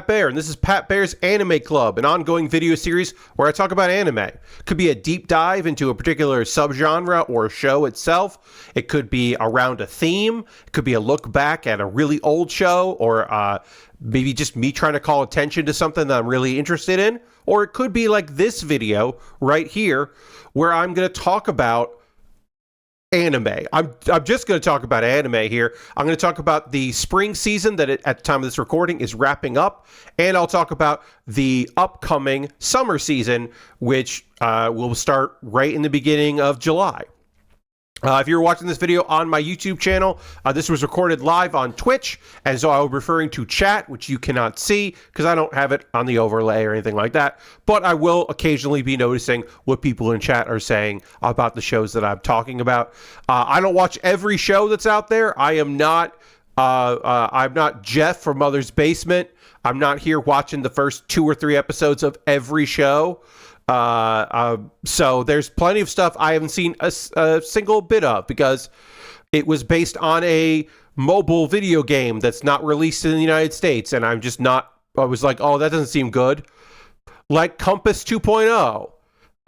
Baer, and this is Pat Baer's Anime Club, an ongoing video series where I talk about anime. It could be a deep dive into a particular subgenre or show itself. It could be around a theme. It could be a look back at a really old show, or maybe just me trying to call attention to something that I'm really interested in. Or it could be like this video right here, where I'm going to talk about anime. I'm just going to talk about anime here. I'm going to talk about the spring season that at the time of this recording is wrapping up, and I'll talk about the upcoming summer season, which will start right in the beginning of July. If you're watching this video on my YouTube channel, this was recorded live on Twitch, and so I was referring to chat, which you cannot see because I don't have it on the overlay or anything like that, but I will occasionally be noticing what people in chat are saying about the shows that I'm talking about. I don't watch every show that's out there. I'm not Jeff from Mother's Basement. I'm not here watching the first 2 or 3 episodes of every show. So there's plenty of stuff I haven't seen a single bit of because it was based on a mobile video game that's not released in the United States, and I was like, oh, that doesn't seem good. Like Compass 2.0.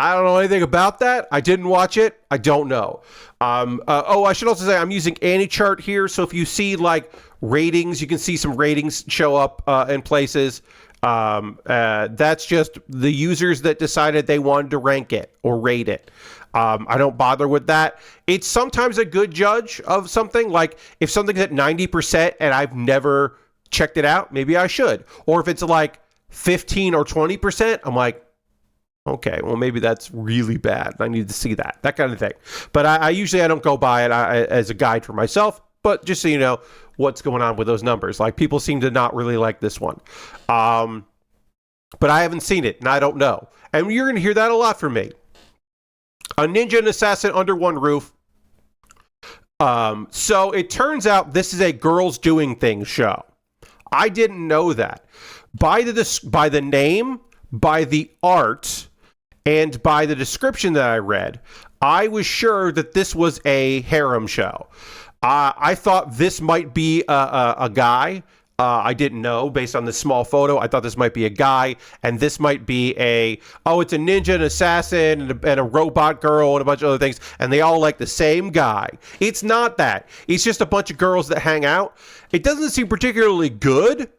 I don't know anything about that. I didn't watch it. I don't know. I should also say I'm using AnyChart here, so if you see like ratings, you can see some ratings show up in places. That's just the users that decided they wanted to rank it or rate it. I don't bother with that. It's sometimes a good judge of something. Like if something's at 90% and I've never checked it out, maybe I should. Or if it's like 15 or 20%, I'm like, okay, well, maybe that's really bad. I need to see that kind of thing. But I usually don't go by it as a guide for myself. But just so you know what's going on with those numbers. Like people seem to not really like this one. But I haven't seen it and I don't know. And you're going to hear that a lot from me. A ninja and assassin under one roof. So it turns out this is a girls doing things show. I didn't know that. By the name, by the art, and by the description that I read, I was sure that this was a harem show. I thought this might be a guy. I didn't know based on this small photo. I thought this might be a guy, and this might be it's a ninja, an assassin, and a robot girl, and a bunch of other things, and they all like the same guy. It's not that. It's just a bunch of girls that hang out. It doesn't seem particularly good,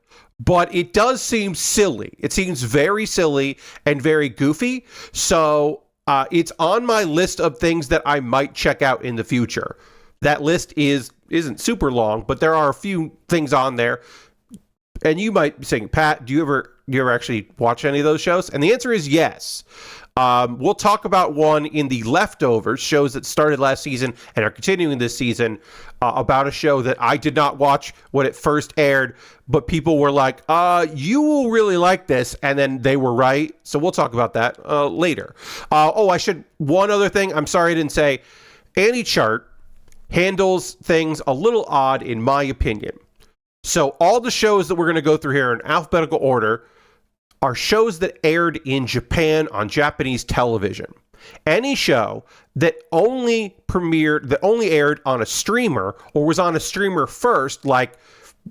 but it does seem silly. It seems very silly and very goofy. So it's on my list of things that I might check out in the future. That list isn't super long, but there are a few things on there. And you might be saying, Pat, do you ever actually watch any of those shows? And the answer is yes. We'll talk about one in the leftovers, shows that started last season and are continuing this season, about a show that I did not watch when it first aired, but people were like, you will really like this, and then they were right. So we'll talk about that later. One other thing, I'm sorry I didn't say, AnyChart handles things a little odd in my opinion. So all the shows that we're going to go through here in alphabetical order are shows that aired in Japan on Japanese television. Any show that only aired on a streamer or was on a streamer first, like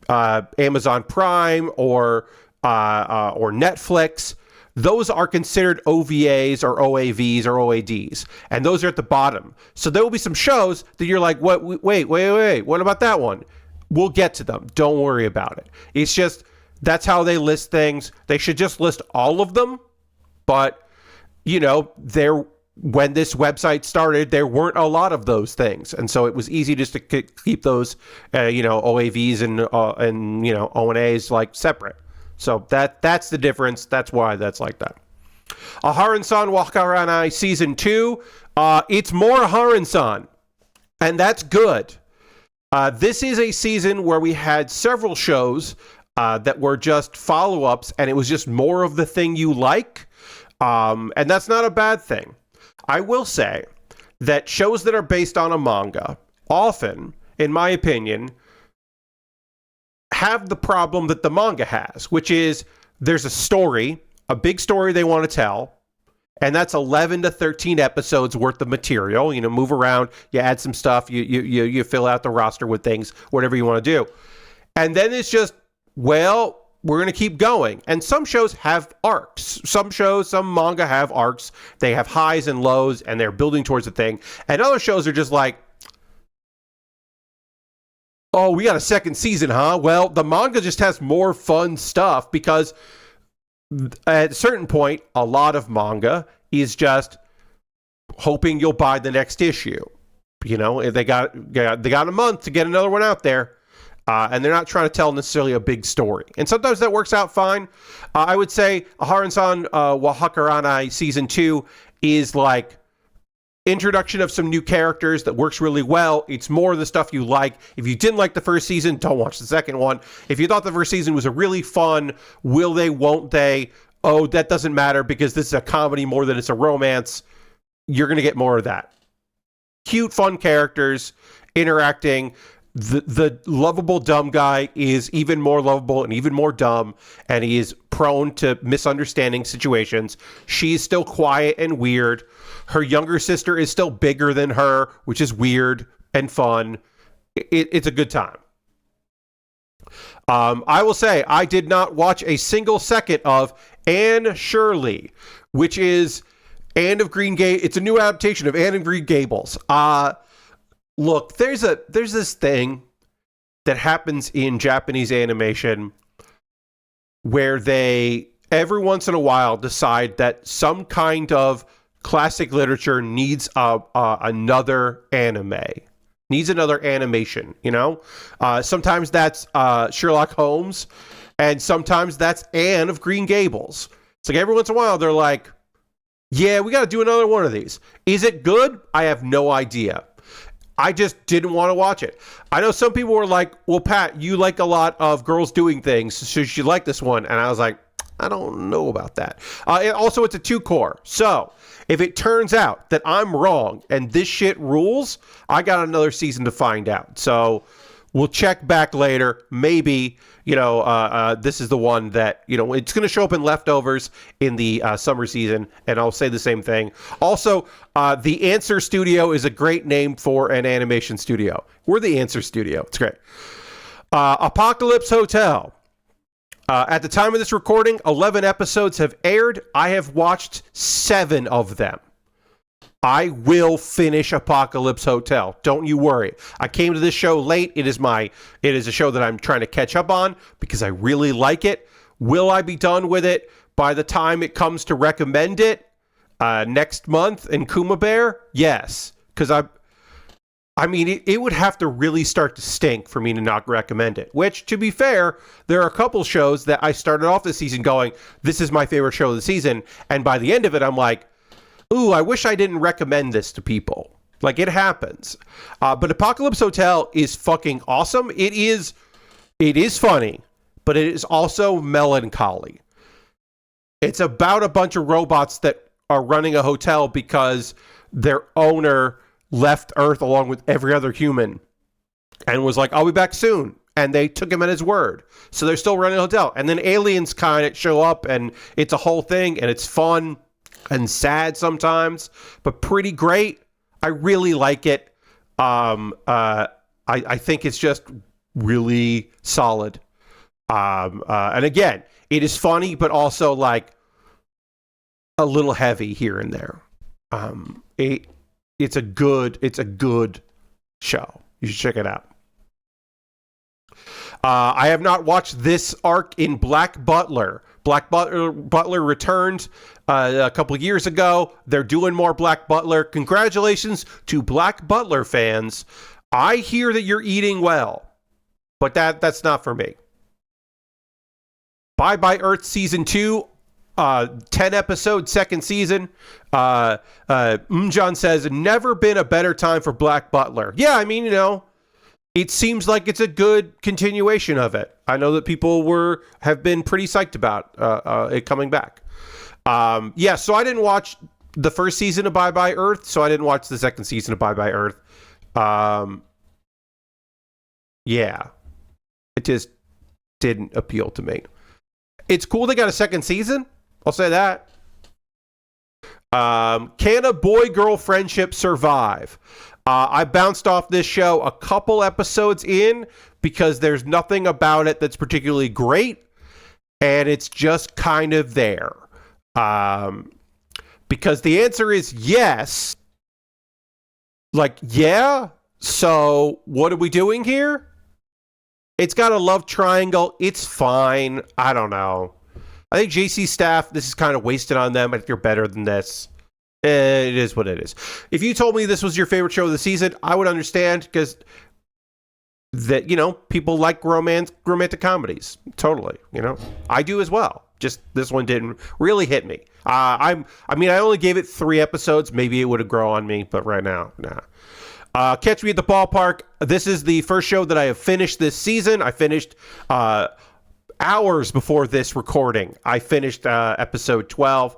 Amazon Prime or Netflix, those are considered OVAs or OAVs or OADs, and those are at the bottom. So there will be some shows that you're like, what? Wait, what about that one? We'll get to them. Don't worry about it. It's just, that's how they list things. They should just list all of them. But, when this website started, there weren't a lot of those things. And so it was easy just to keep those, OAVs and ONAs like separate. So that's the difference. That's why that's like that. Aharon-san Wakaranai Season 2. It's more Aharon-san. And that's good. This is a season where we had several shows that were just follow-ups, and it was just more of the thing you like. And that's not a bad thing. I will say that shows that are based on a manga often, in my opinion, have the problem that the manga has, which is there's a story, a big story they want to tell, and that's 11 to 13 episodes worth of material. Move around, you add some stuff, you fill out the roster with things, whatever you want to do. And then it's just, well, we're going to keep going. And some shows have arcs. Some manga have arcs. They have highs and lows, and they're building towards a thing. And other shows are just like, oh, we got a second season, huh? Well, the manga just has more fun stuff because at a certain point, a lot of manga is just hoping you'll buy the next issue. You know, they got a month to get another one out there, and they're not trying to tell necessarily a big story. And sometimes that works out fine. I would say Haran-san wa Hakaranai Season 2 is like introduction of some new characters that works really well. It's more of the stuff you like. If you didn't like the first season, don't watch the second one. If you thought the first season was a really fun, will they, won't they, oh, that doesn't matter because this is a comedy more than it's a romance, you're going to get more of that. Cute, fun characters interacting. The lovable dumb guy is even more lovable and even more dumb, and he is prone to misunderstanding situations. She's still quiet and weird. Her younger sister is still bigger than her, which is weird and fun. It's a good time. I will say I did not watch a single second of Anne Shirley, which is Anne of Green Gables. It's a new adaptation of Anne of Green Gables. Look, there's this thing that happens in Japanese animation where they every once in a while decide that some kind of classic literature needs another anime, needs another animation, you know? Sometimes that's Sherlock Holmes, and sometimes that's Anne of Green Gables. It's like every once in a while they're like, yeah, we got to do another one of these. Is it good? I have no idea. I just didn't want to watch it. I know some people were like, well, Pat, you like a lot of girls doing things, so you should like this one. And I was like, I don't know about that. Also, it's a 2-core. So if it turns out that I'm wrong and this shit rules, I got another season to find out. So we'll check back later. Maybe, this is the one that, it's going to show up in leftovers in the summer season. And I'll say the same thing. Also, the Answer Studio is a great name for an animation studio. We're the Answer Studio. It's great. Apocalypse Hotel. At the time of this recording, 11 episodes have aired. I have watched 7 of them. I will finish Apocalypse Hotel. Don't you worry. I came to this show late. It is a show that I'm trying to catch up on because I really like it. Will I be done with it by the time it comes to recommend it next month in Kuma Bear? Yes, because it would have to really start to stink for me to not recommend it. Which, to be fair, there are a couple shows that I started off this season going, this is my favorite show of the season. And by the end of it, I'm like, ooh, I wish I didn't recommend this to people. Like, it happens. But Apocalypse Hotel is fucking awesome. It is funny, but it is also melancholy. It's about a bunch of robots that are running a hotel because their owner left Earth along with every other human and was like, I'll be back soon. And they took him at his word. So they're still running a hotel. And then aliens kind of show up and it's a whole thing and it's fun and sad sometimes, but pretty great. I really like it. I think it's just really solid. And again, it is funny, but also like a little heavy here and there. It's a good show. You should check it out. I have not watched this arc in Black Butler. Black Butler returned a couple of years ago. They're doing more Black Butler. Congratulations to Black Butler fans. I hear that you're eating well, but that's not for me. Bye Bye Earth Season 2. 10 episode second season. Mjan says, never been a better time for Black Butler. Yeah, it seems like it's a good continuation of it. I know that people have been pretty psyched about it coming back. So I didn't watch the first season of Bye Bye Earth, so I didn't watch the second season of Bye Bye Earth. It just didn't appeal to me. It's cool they got a second season. I'll say that. Can a boy-girl friendship survive? I bounced off this show a couple episodes in because there's nothing about it that's particularly great. and it's just kind of there. Because the answer is yes. Like, yeah, so what are we doing here? It's got a love triangle. It's fine. I don't know. I think JC staff, this is kind of wasted on them. I think they're better than this. It is what it is. If you told me this was your favorite show of the season, I would understand, because that, you know, people like romantic comedies. Totally. You know, I do as well. Just this one didn't really hit me. I only gave it 3 episodes. Maybe it would have grown on me, but right now, nah. Catch Me at the Ballpark. This is the first show that I have finished this season. I finished hours before this recording. I finished episode 12.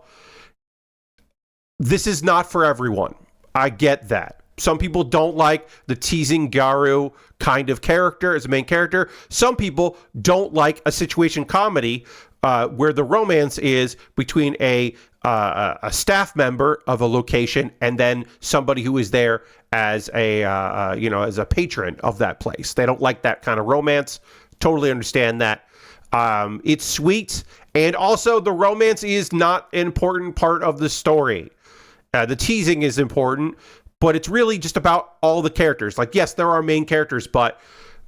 This is not for everyone. I get that. Some people don't like the teasing Garu kind of character as a main character. Some people don't like a situation comedy where the romance is between a staff member of a location and then somebody who is there as as a patron of that place. They don't like that kind of romance. Totally understand that. It's sweet, and also the romance is not an important part of the story. The teasing is important, but it's really just about all the characters. Like, yes, there are main characters, but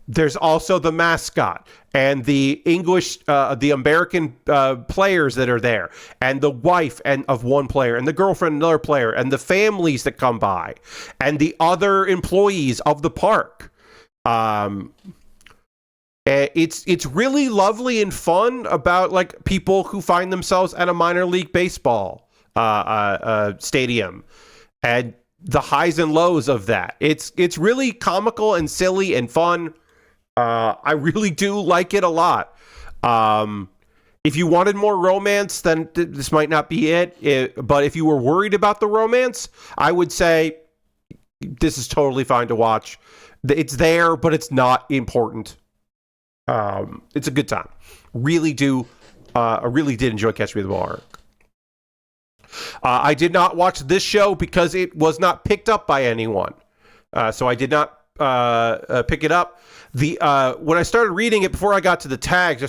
there's also the mascot and the English, the American players that are there, and the wife of one player, and the girlfriend of another player, and the families that come by, and the other employees of the park. It's really lovely and fun about, like, people who find themselves at a minor league baseball stadium, and the highs and lows of that. It's really comical and silly and fun. I really do like it a lot. If you wanted more romance, then this might not be it. But if you were worried about the romance, I would say this is totally fine to watch. It's there, but it's not important. It's a good time. I really did enjoy Catch Me at the Ballpark. I did not watch this show because it was not picked up by anyone. So I did not pick it up. When I started reading it, before I got to the tags, I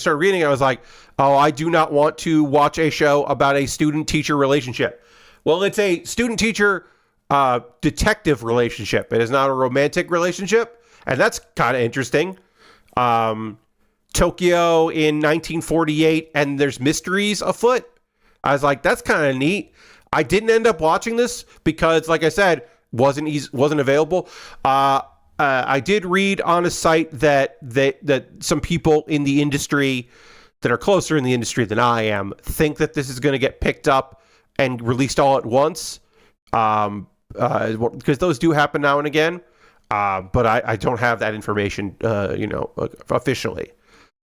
was like, oh, I do not want to watch a show about a student-teacher relationship. Well, it's a student-teacher detective relationship. It is not a romantic relationship, and that's kind of interesting. Tokyo in 1948, and there's mysteries afoot. I was like, that's kind of neat. I didn't end up watching this because, like I said, wasn't available. I did read on a site that some people in the industry that are closer in the industry than I am think that this is going to get picked up and released all at once, because those do happen now and again. But I don't have that information, officially.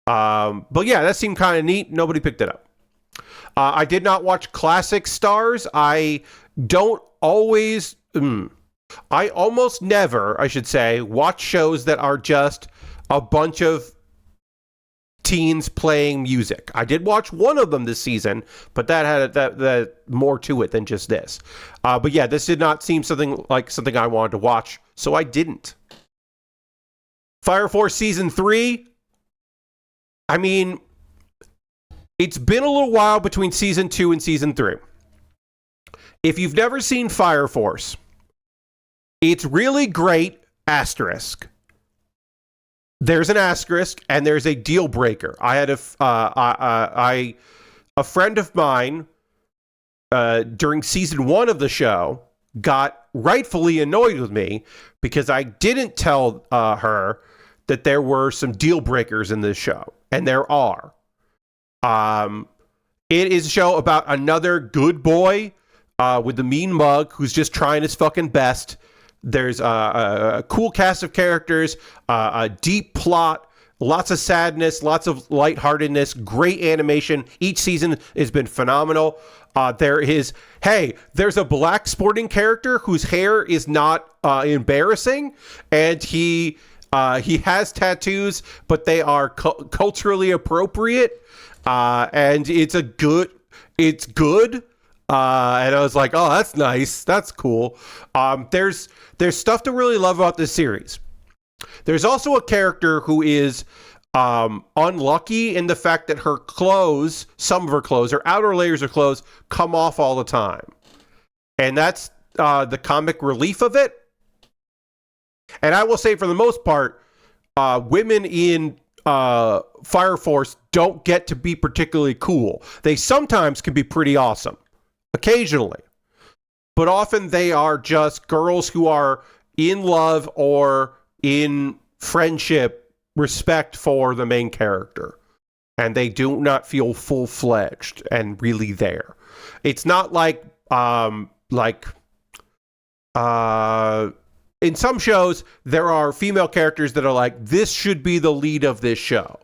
But yeah, that seemed kind of neat. Nobody picked it up. I did not watch Classic Stars. I almost never, I should say, watch shows that are just a bunch of teens playing music. I did watch one of them this season, but that had that more to it than just this. But yeah, this did not seem something I wanted to watch, so I didn't. Fire Force Season 3. I mean, it's been a little while between Season 2 and Season 3. If you've never seen Fire Force, it's really great, asterisk. There's an asterisk, and there's a deal breaker. I had a friend of mine during Season 1 of the show got rightfully annoyed with me because I didn't tell her that there were some deal breakers in this show, and there are. It is a show about another good boy with the mean mug who's just trying his fucking best. There's a cool cast of characters, a deep plot, lots of sadness, lots of lightheartedness, great animation. Each season has been phenomenal. There's a black sporting character whose hair is not embarrassing, and he has tattoos, but they are culturally appropriate. And it's good. And I was like, oh, that's nice. That's cool. There's stuff to really love about this series. There's also a character who is unlucky in the fact that her clothes, some of her clothes, her outer layers of clothes, come off all the time. And that's the comic relief of it. And I will say, for the most part, women in Fire Force don't get to be particularly cool. They sometimes can be pretty awesome, occasionally. But often they are just girls who are in love or in friendship, respect for the main character. And they do not feel full-fledged and really there. It's not like in some shows, there are female characters that are like, this should be the lead of this show.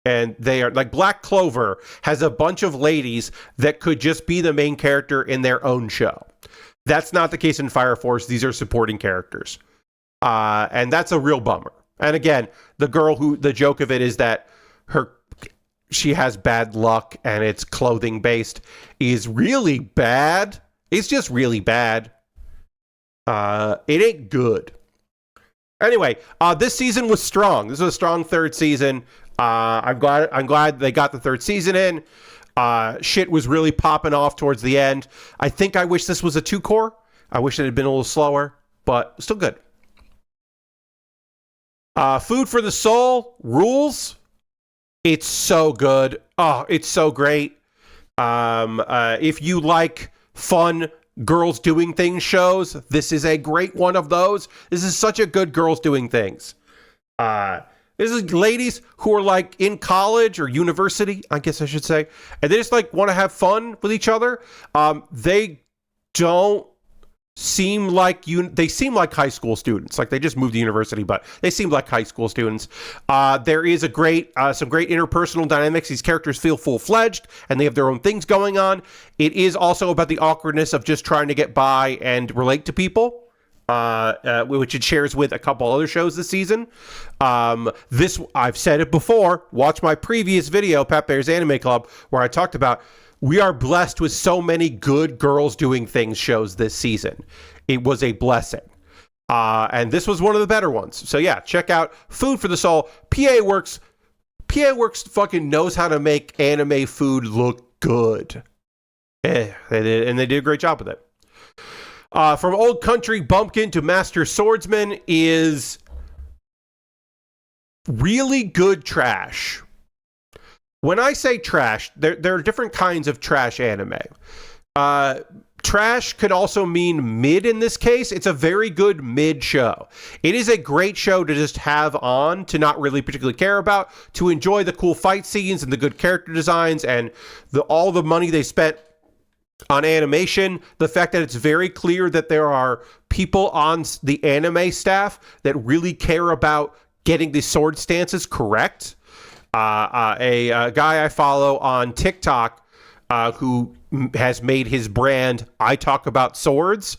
And they are like, Black Clover has a bunch of ladies that could just be the main character in their own show. That's not the case in Fire Force. These are supporting characters. And that's a real bummer. And again, the joke of it is that she has bad luck and it's clothing based is really bad. It's just really bad. It ain't good. Anyway, this season was strong. This was a strong third season. I'm glad they got the third season in. Shit was really popping off towards the end. I think I wish this was a 2-core. I wish it had been a little slower, but still good. Food for the Soul rules. It's so good. Oh, it's so great. If you like fun girls doing things shows, this is a great one of those. This is such a good girls doing things. This is ladies who are like in college or university, I guess I should say, and they just like want to have fun with each other. They don't seem like they seem like high school students. Like they just moved to university, but they seem like high school students. There is some great interpersonal dynamics. These characters feel full-fledged and they have their own things going on. It is also about the awkwardness of just trying to get by and relate to people, which it shares with a couple other shows this season. This, I've said it before. Watch my previous video, Pat Baer's Anime Club, where I talked about we are blessed with so many good girls doing things shows this season. It was a blessing. And this was one of the better ones. So yeah, check out Food for the Soul. PA Works fucking knows how to make anime food look good. They did a great job with it. From Old Country Bumpkin to Master Swordsman is really good trash. When I say trash, there are different kinds of trash anime. Trash could also mean mid in this case. It's a very good mid show. It is a great show to just have on, to not really particularly care about, to enjoy the cool fight scenes and the good character designs and all the money they spent on animation. The fact that it's very clear that there are people on the anime staff that really care about getting the sword stances correct. A guy I follow on TikTok who has made his brand I Talk About Swords.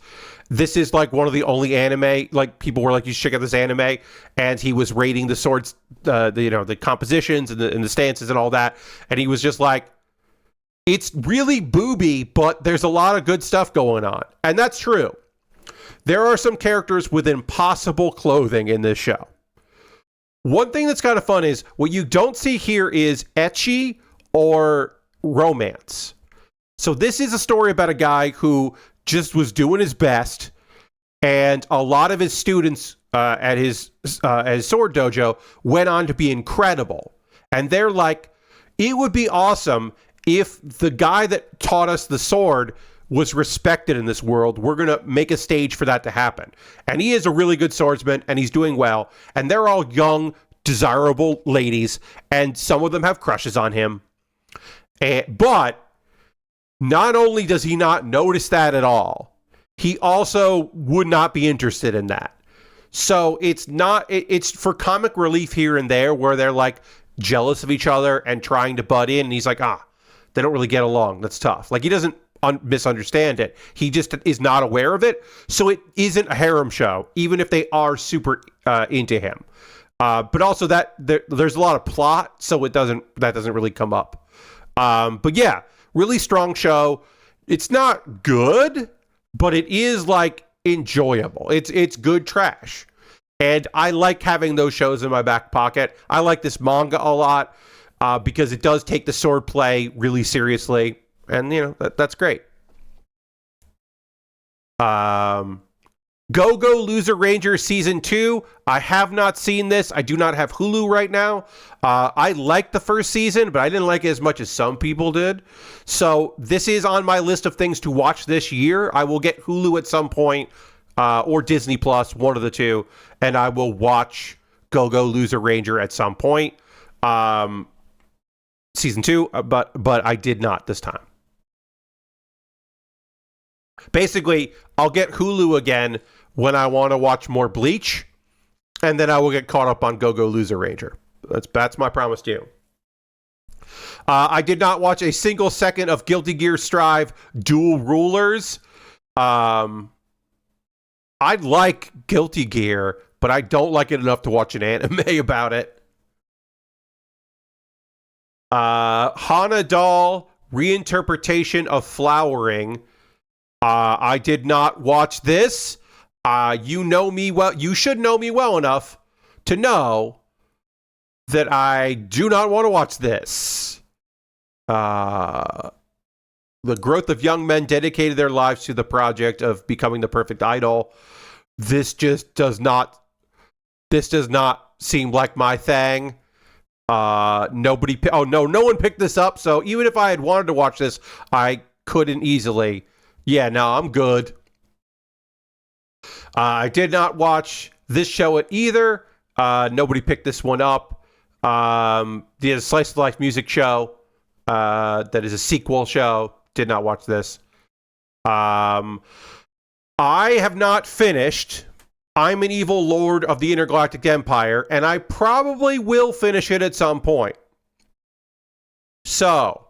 This is like one of the only anime, like people were like, you should check out this anime, and he was rating the swords, the compositions and the stances and all that, and he was just like, it's really booby, but there's a lot of good stuff going on. And that's true. There are some characters with impossible clothing in this show. One thing that's kind of fun is what you don't see here is ecchi or romance. So this is a story about a guy who just was doing his best, and a lot of his students at his sword dojo went on to be incredible. And they're like, it would be awesome if the guy that taught us the sword was respected in this world. We're going to make a stage for that to happen. And he is a really good swordsman, and he's doing well. And they're all young, desirable ladies, and some of them have crushes on him. But not only does he not notice that at all, he also would not be interested in that. So it's for comic relief here and there where they're like jealous of each other and trying to butt in. And he's like, they don't really get along. That's tough. Like, he doesn't misunderstand it. He just is not aware of it. So it isn't a harem show, even if they are super into him. But also there's a lot of plot, so that doesn't really come up. But yeah, really strong show. It's not good, but it is like enjoyable. It's good trash. And I like having those shows in my back pocket. I like this manga a lot because it does take the sword play really seriously. And, that's great. Go-Go Loser Ranger Season 2. I have not seen this. I do not have Hulu right now. I liked the first season, but I didn't like it as much as some people did. So this is on my list of things to watch this year. I will get Hulu at some point, or Disney Plus, one of the two, and I will watch Go-Go Loser Ranger at some point. Season 2, but I did not this time. Basically, I'll get Hulu again when I want to watch more Bleach, and then I will get caught up on Go-Go Loser Ranger. That's my promise to you. I did not watch a single second of Guilty Gear Strive Dual Rulers. I like Guilty Gear, but I don't like it enough to watch an anime about it. Hana Doll Reinterpretation of Flowering. I did not watch this. You know me well. You should know me well enough to know that I do not want to watch this. The growth of young men dedicated their lives to the project of becoming the perfect idol. This does not seem like my thing. No one picked this up. So even if I had wanted to watch this, I couldn't easily. Yeah, no, I'm good. I did not watch this show either. Nobody picked this one up. The Slice of Life music show that is a sequel show. Did not watch this. I have not finished I'm an Evil Lord of the Intergalactic Empire, and I probably will finish it at some point. So,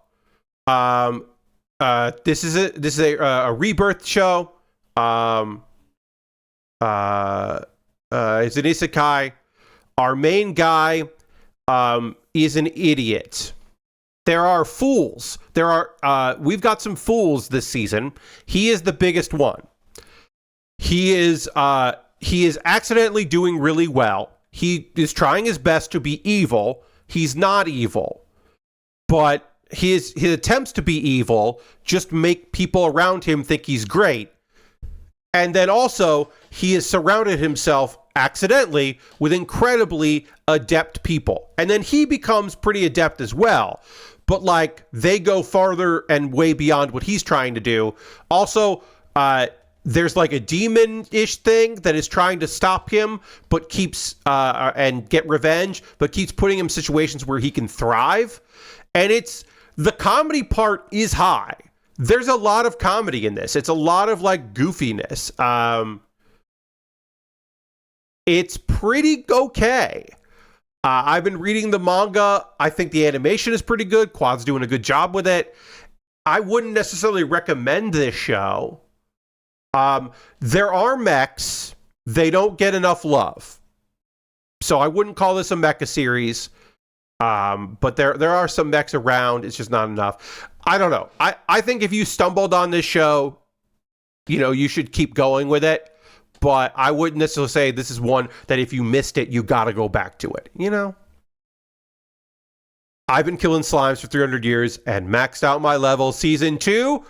this is a rebirth show. It's an isekai. Our main guy is an idiot. There are fools. We've got some fools this season. He is the biggest one. He is accidentally doing really well. He is trying his best to be evil. He's not evil. But his attempts to be evil just make people around him think he's great. And then also, he has surrounded himself accidentally with incredibly adept people. And then he becomes pretty adept as well. But they go farther and way beyond what he's trying to do. Also, there's a demon-ish thing that is trying to stop him, but keeps and get revenge, but keeps putting him in situations where he can thrive. And the comedy part is high. There's a lot of comedy in this. It's a lot of goofiness. It's pretty okay. I've been reading the manga. I think the animation is pretty good. Quad's doing a good job with it. I wouldn't necessarily recommend this show. There are mechs. They don't get enough love. So I wouldn't call this a mecha series. But there are some mechs around. It's just not enough. I don't know. I think if you stumbled on this show, you should keep going with it. But I wouldn't necessarily say this is one that if you missed it, you got to go back to it. I've been killing slimes for 300 years and maxed out my level. Season 2.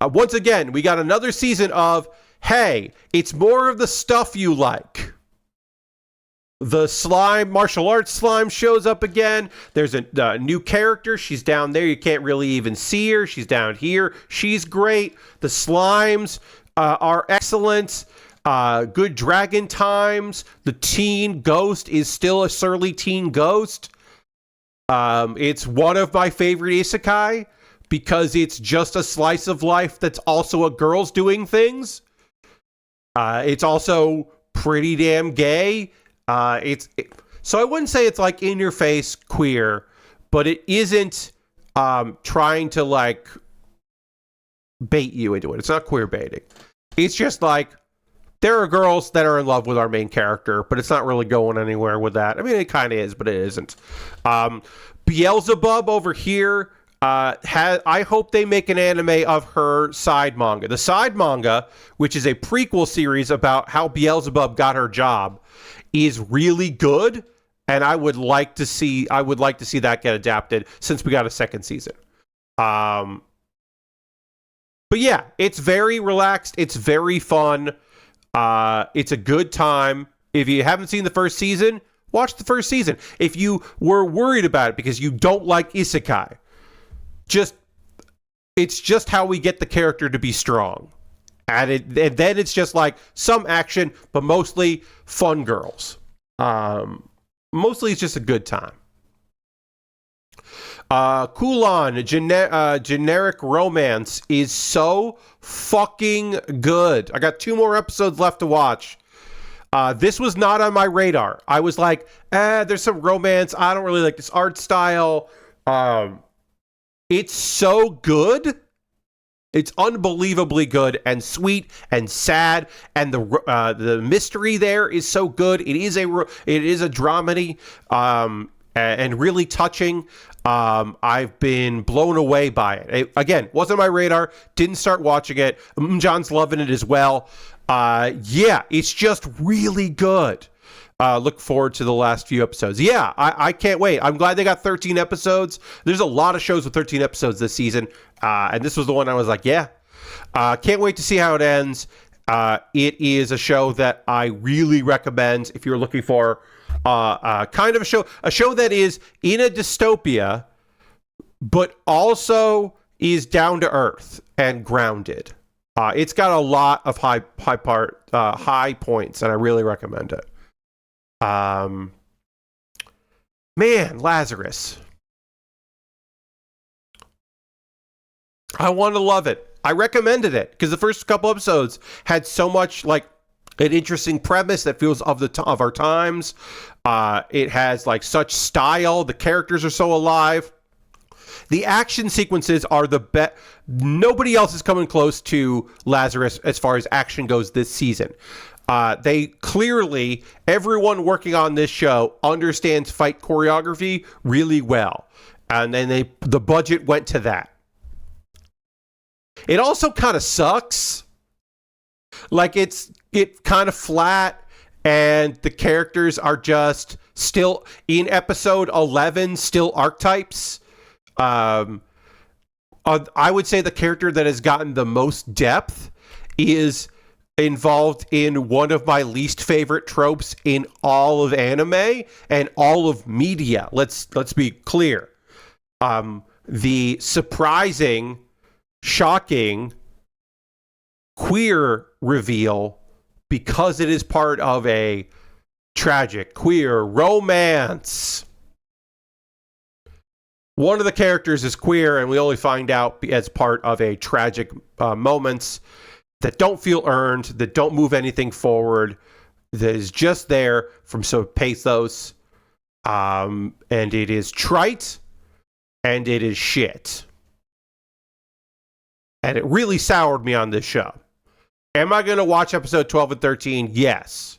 Once again, we got another season of, hey, it's more of the stuff you like. The slime, martial arts slime shows up again. There's a new character. She's down there. You can't really even see her. She's down here. She's great. The slimes are excellent. Good dragon times. The teen ghost is still a surly teen ghost. It's one of my favorite isekai because it's just a slice of life that's also a girl's doing things. It's also pretty damn gay. So I wouldn't say it's in your face queer, but it isn't trying to bait you into it. It's not queer baiting. It's just there are girls that are in love with our main character, but it's not really going anywhere with that. I mean, it kind of is, but it isn't. Beelzebub over here, I hope they make an anime of her side manga. The side manga, which is a prequel series about how Beelzebub got her job, is really good, and I would like to see that get adapted since we got a second season. But yeah, it's very relaxed. It's very fun. It's a good time. If you haven't seen the first season, watch the first season. If you were worried about it because you don't like isekai, it's just how we get the character to be strong. And then it's just like some action, but mostly fun girls. Mostly it's just a good time. Kulon, generic romance is so fucking good. I got 2 more episodes left to watch. This was not on my radar. I was like, there's some romance. I don't really like this art style. It's so good. It's unbelievably good and sweet and sad, and the mystery there is so good. It is a dramedy, and really touching. I've been blown away by it. Again, wasn't on my radar. Didn't start watching it. John's loving it as well. Yeah, it's just really good. Look forward to the last few episodes. Yeah, I can't wait. I'm glad they got 13 episodes. There's a lot of shows with 13 episodes this season. And this was the one I was like, yeah. Can't wait to see how it ends. It is a show that I really recommend if you're looking for kind of a show that is in a dystopia, but also is down to earth and grounded. It's got a lot of high points, and I really recommend it. Man, Lazarus. I want to love it. I recommended it because the first couple episodes had so much like an interesting premise that feels of our times. It has like such style. The characters are so alive. The action sequences are the best. Nobody else is coming close to Lazarus as far as action goes this season. They clearly, everyone working on this show understands fight choreography really well. And then the budget went to that. It also kind of sucks. Like it's kind of flat, and the characters are just still in episode 11, still archetypes. I would say the character that has gotten the most depth is involved in one of my least favorite tropes in all of anime and all of media. Let's be clear. The surprising, shocking queer reveal because it is part of a tragic queer romance. One of the characters is queer, and we only find out as part of a tragic moments that don't feel earned, that don't move anything forward, that is just there from some pathos, and it is trite, and it is shit. And it really soured me on this show. Am I going to watch episode 12 and 13? Yes.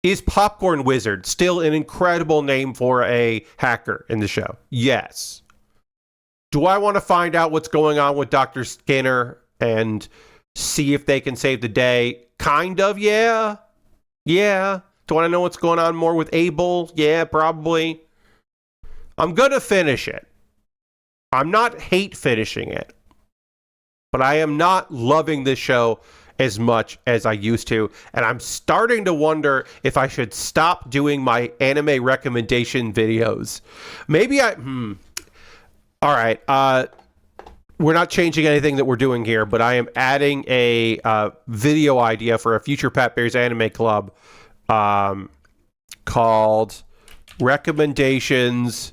Is Popcorn Wizard still an incredible name for a hacker in the show? Yes. Do I want to find out what's going on with Dr. Skinner and see if they can save the day? Kind of, yeah. Yeah. Do I want to know what's going on more with Abel? Yeah, probably. I'm going to finish it. I'm not hate finishing it. But I am not loving this show as much as I used to. And I'm starting to wonder if I should stop doing my anime recommendation videos. Maybe all right. We're not changing anything that we're doing here, but I am adding a video idea for a future Pat Bear's Anime Club called Recommendations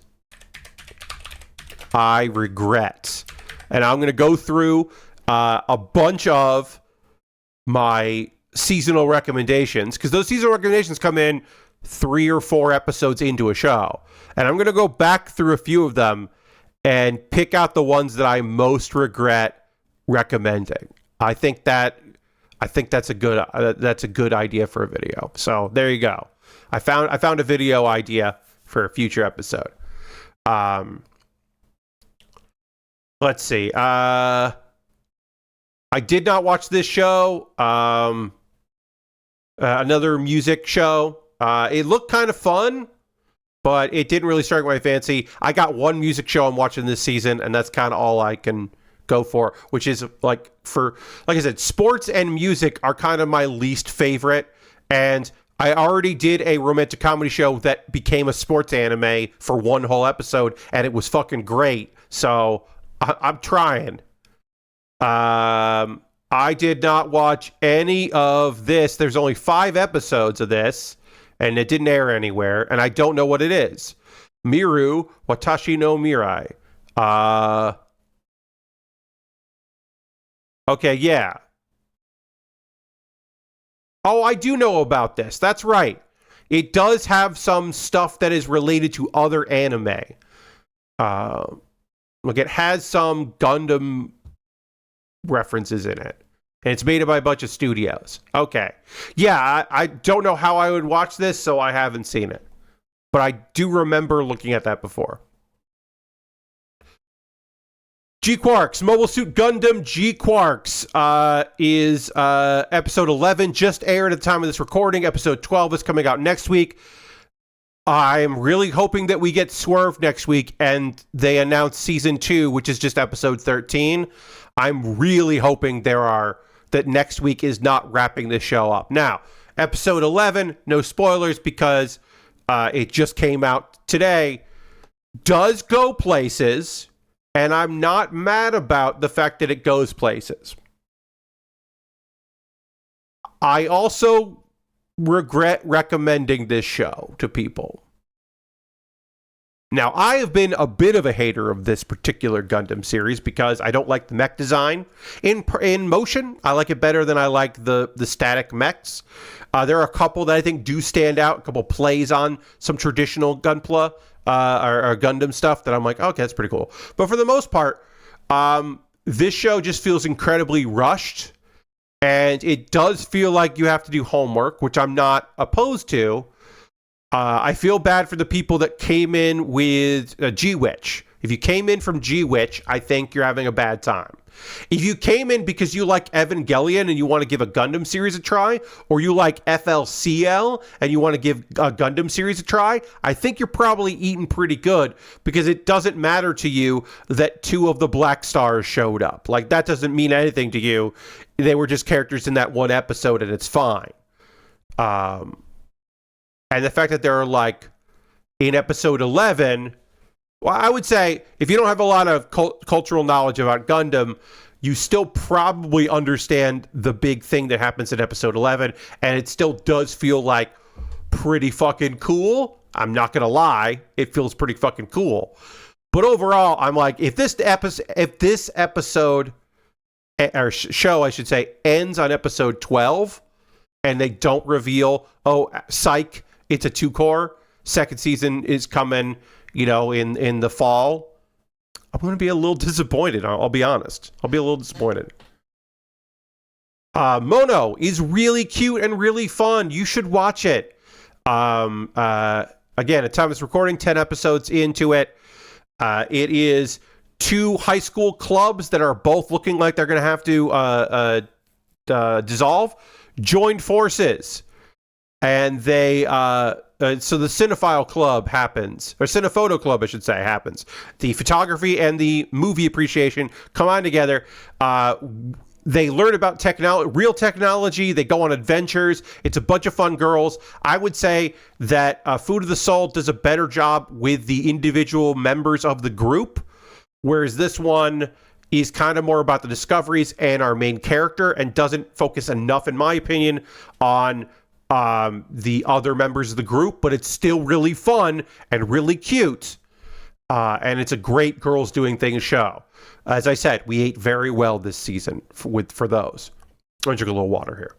I Regret. And I'm going to go through a bunch of my seasonal recommendations, because those seasonal recommendations come in 3 or 4 episodes into a show. And I'm going to go back through a few of them and pick out the ones that I most regret recommending. I think that's a good idea for a video. So there you go. I found a video idea for a future episode. Let's see. I did not watch this show. another music show. It looked kind of fun, but it didn't really strike my fancy. I got one music show I'm watching this season, and that's kind of all I can go for, which is like I said, sports and music are kind of my least favorite. And I already did a romantic comedy show that became a sports anime for one whole episode, and it was fucking great. So I'm trying. I did not watch any of this. There's only 5 episodes of this, and it didn't air anywhere, and I don't know what it is. Miru Watashi no Mirai. Okay, yeah. Oh, I do know about this. That's right. It does have some stuff that is related to other anime. Uh, Look, it has some Gundam references in it. And it's made by a bunch of studios. Okay. Yeah, I don't know how I would watch this, so I haven't seen it. But I do remember looking at that before. G-Quarks, Mobile Suit Gundam G-Quarks is episode 11, just aired at the time of this recording. Episode 12 is coming out next week. I'm really hoping that we get Swerve next week and they announce season 2, which is just episode 13. I'm really hoping that next week is not wrapping this show up. Now, episode 11, no spoilers because it just came out today, does go places. And I'm not mad about the fact that it goes places. I also regret recommending this show to people. Now, I have been a bit of a hater of this particular Gundam series because I don't like the mech design. In motion, I like it better than I like the static mechs. There are a couple that I think do stand out, a couple plays on some traditional Gunpla or Gundam stuff that I'm like, okay, that's pretty cool. But for the most part, this show just feels incredibly rushed. And it does feel like you have to do homework, which I'm not opposed to. I feel bad for the people that came in with G-Witch. If you came in from G-Witch, I think you're having a bad time. If you came in because you like Evangelion and you want to give a Gundam series a try, or you like FLCL and you want to give a Gundam series a try, I think you're probably eating pretty good because it doesn't matter to you that 2 of the Black Stars showed up. Like, that doesn't mean anything to you. They were just characters in that one episode and it's fine. And the fact that they're like in episode 11, well, I would say if you don't have a lot of cultural knowledge about Gundam, you still probably understand the big thing that happens in episode 11, and it still does feel like pretty fucking cool. I'm not gonna lie, it feels pretty fucking cool. But overall, I'm like, if this episode or show, I should say, ends on episode 12, and they don't reveal, oh, psych, it's a 2-core. Second season is coming, in the fall. I'm going to be a little disappointed. I'll be honest. I'll be a little disappointed. Mono is really cute and really fun. You should watch it. Again, at time of this recording, 10 episodes into it. It is 2 high school clubs that are both looking like they're going to have to dissolve, join forces. And they, so the Cinephile Club happens, or Cinephoto Club, I should say, happens. The photography and the movie appreciation come on together. They learn about real technology. They go on adventures. It's a bunch of fun girls. I would say that Food of the Soul does a better job with the individual members of the group, whereas this one is kind of more about the discoveries and our main character and doesn't focus enough, in my opinion, on the other members of the group, but it's still really fun and really cute. And it's a great girls doing things show. As I said, we ate very well this season for those. I'm going to drink a little water here.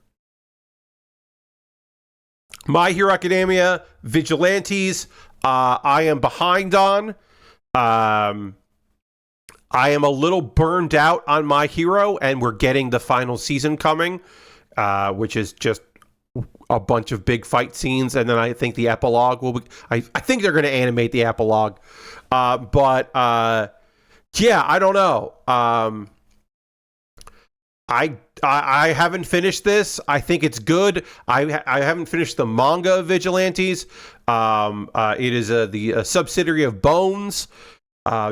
My Hero Academia, Vigilantes, I am behind on. I am a little burned out on My Hero, and we're getting the final season coming, which is just a bunch of big fight scenes, and then I think the epilogue will be, I think they're going to animate the epilogue. But yeah, I don't know. I haven't finished this. I think it's good. I haven't finished the manga of Vigilantes. It is the subsidiary of Bones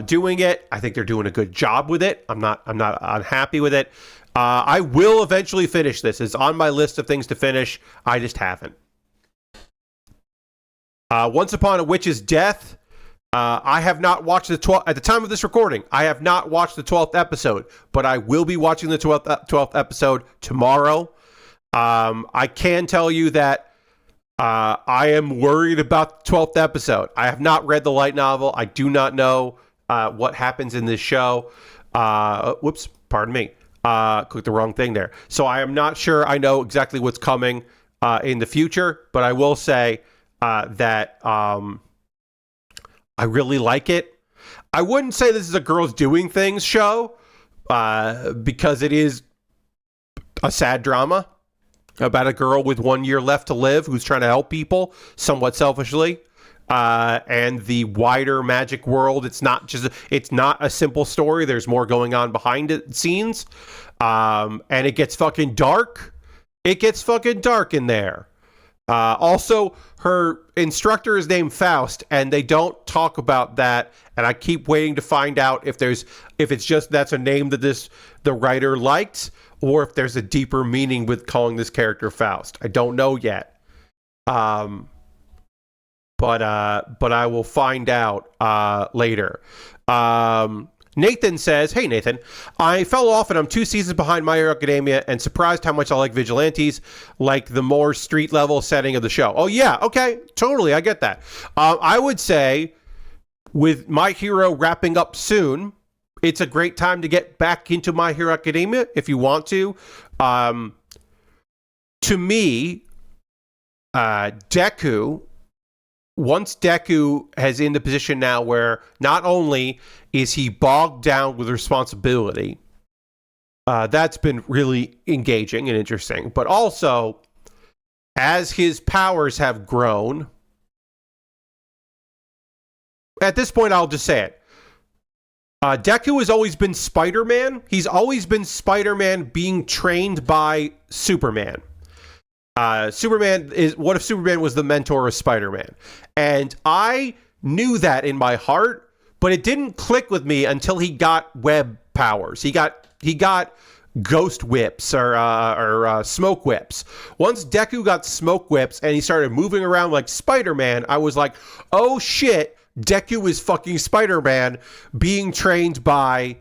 doing it. I think they're doing a good job with it. I'm not unhappy with it. I will eventually finish this. It's on my list of things to finish. I just haven't. Once Upon a Witch's Death. I have not watched the 12th at the time of this recording. I have not watched the 12th episode, but I will be watching the 12th episode tomorrow. I can tell you that I am worried about the 12th episode. I have not read the light novel. I do not know what happens in this show. Whoops, pardon me. Clicked the wrong thing there. So I am not sure I know exactly what's coming in the future, but I will say that I really like it. I wouldn't say this is a girls doing things show because it is a sad drama about a girl with 1 year left to live who's trying to help people somewhat selfishly. And the wider magic world, it's not a simple story. There's more going on behind it scenes. And it gets fucking dark. It gets fucking dark in there. Also, her instructor is named Faust, and they don't talk about that. And I keep waiting to find out if it's just that's a name that the writer liked, or if there's a deeper meaning with calling this character Faust. I don't know yet. But I will find out later. Nathan says, hey, Nathan, I fell off and I'm 2 seasons behind My Hero Academia and surprised how much I like Vigilantes, like the more street level setting of the show. Oh, yeah. Okay. Totally. I get that. I would say with My Hero wrapping up soon, it's a great time to get back into My Hero Academia if you want to. To me, Deku, once Deku is in the position now where not only is he bogged down with responsibility, that's been really engaging and interesting, but also as his powers have grown, at this point I'll just say it, Deku has always been Spider-Man. He's always been Spider-Man being trained by Superman. What if Superman was the mentor of Spider-Man? And I knew that in my heart, but it didn't click with me until he got web powers. He got ghost whips or smoke whips. Once Deku got smoke whips and he started moving around like Spider-Man, I was like, oh shit, Deku is fucking Spider-Man being trained by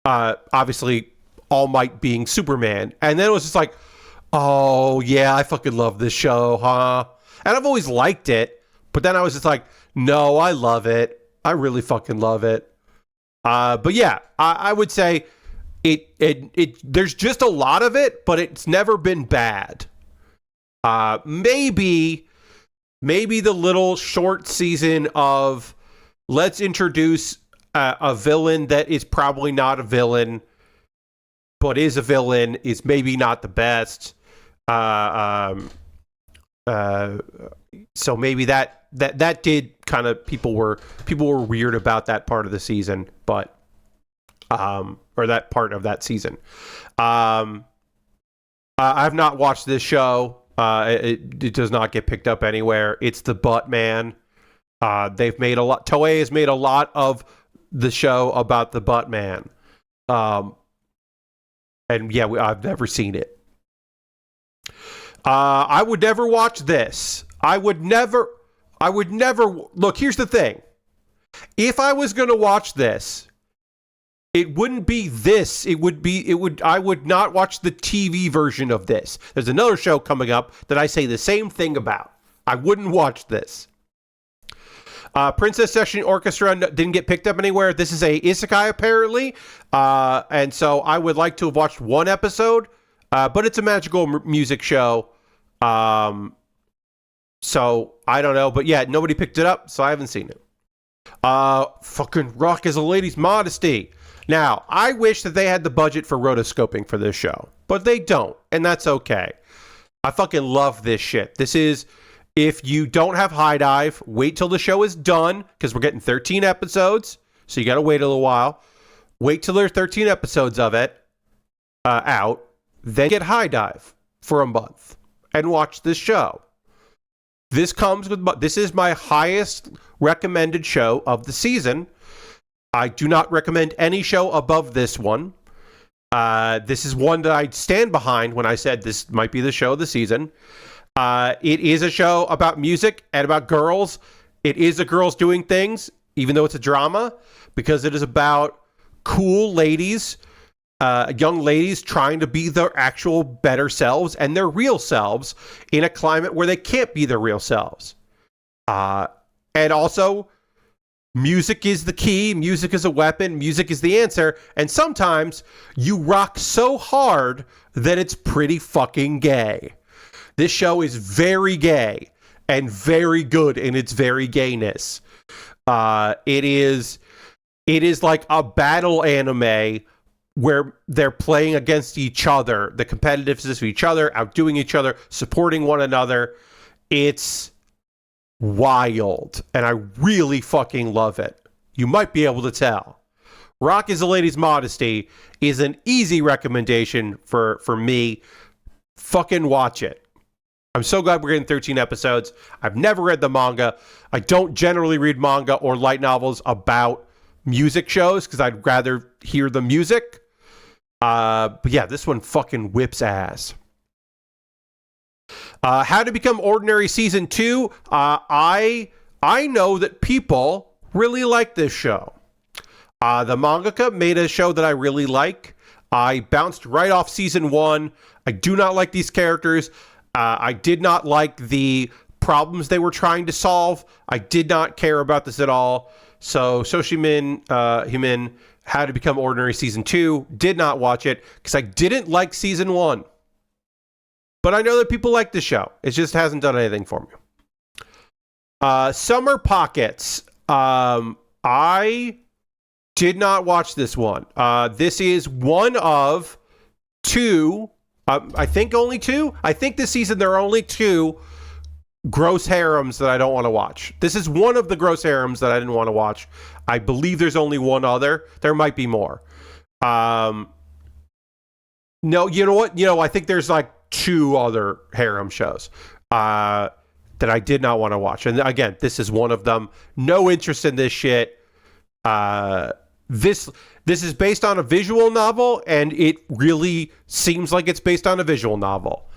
obviously All Might being Superman. And then it was just like, oh, yeah, I fucking love this show, huh? And I've always liked it, but then I was just like, no, I love it. I really fucking love it. But yeah, I would say there's just a lot of it, but it's never been bad. Maybe the little short season of let's introduce a villain that is probably not a villain, but is a villain is maybe not the best. So maybe that did kind of people were weird about that part of the season, but or that part of that season. I've not watched this show. It does not get picked up anywhere. It's the Butt Man. They've made a lot. Toei has made a lot of the show about the Butt Man. And yeah, I've never seen it. I would never watch this. I would never look. Here's the thing. If I was going to watch this, it wouldn't be this. I would not watch the TV version of this. There's another show coming up that I say the same thing about. I wouldn't watch this. Princess Session Orchestra didn't get picked up anywhere. This is a isekai apparently. And so I would like to have watched one episode, but it's a magical music show. So I don't know, but yeah, nobody picked it up, so I haven't seen it. Fucking Rock is a Lady's Modesty. Now, I wish that they had the budget for rotoscoping for this show, but they don't, and that's okay. I fucking love this shit. This is, if you don't have High Dive, wait till the show is done, because we're getting 13 episodes, so you gotta wait a little while. Wait till there's 13 episodes of it, out, then get High Dive for a month and watch this show. This is my highest recommended show of the season. I do not recommend any show above this one. This is one that I stand behind when I said this might be the show of the season. It is a show about music and about girls. It is a girls doing things, even though it's a drama, because it is about cool ladies, young ladies trying to be their actual better selves and their real selves in a climate where they can't be their real selves. And also, music is the key. Music is a weapon. Music is the answer. And sometimes you rock so hard that it's pretty fucking gay. This show is very gay and very good in its very gayness. It is like a battle anime where they're playing against each other, the competitiveness of each other, outdoing each other, supporting one another. It's wild, and I really fucking love it. You might be able to tell. Rock is a Lady's Modesty is an easy recommendation for me. Fucking watch it. I'm so glad we're getting 13 episodes. I've never read the manga. I don't generally read manga or light novels about music shows because I'd rather hear the music. But yeah, this one fucking whips ass. How to Become Ordinary Season 2. I know that people really like this show. The mangaka made a show that I really like. I bounced right off Season 1. I do not like these characters. I did not like the problems they were trying to solve. I did not care about this at all. So Soshimin Himin, How to Become Ordinary Season 2, did not watch it because I didn't like Season 1. But I know that people like the show. It just hasn't done anything for me. Summer Pockets. I did not watch this one. This is one of two, I think only two. I think this season there are only two gross harems that I don't want to watch. This is one of the gross harems that I didn't want to watch. I believe there's only one other. There might be more. No, you know what? I think there's like two other harem shows that I did not want to watch. And again, this is one of them. No interest in this shit. This is based on a visual novel, and it really seems like it's based on a visual novel.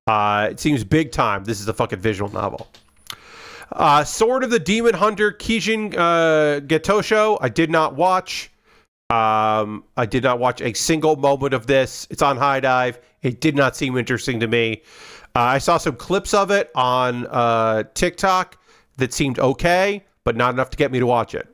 It seems big time. This is a fucking visual novel. Sword of the Demon Hunter Kijin Getosho. I did not watch. I did not watch a single moment of this. It's on High Dive. It did not seem interesting to me. I saw some clips of it on TikTok that seemed okay, but not enough to get me to watch it.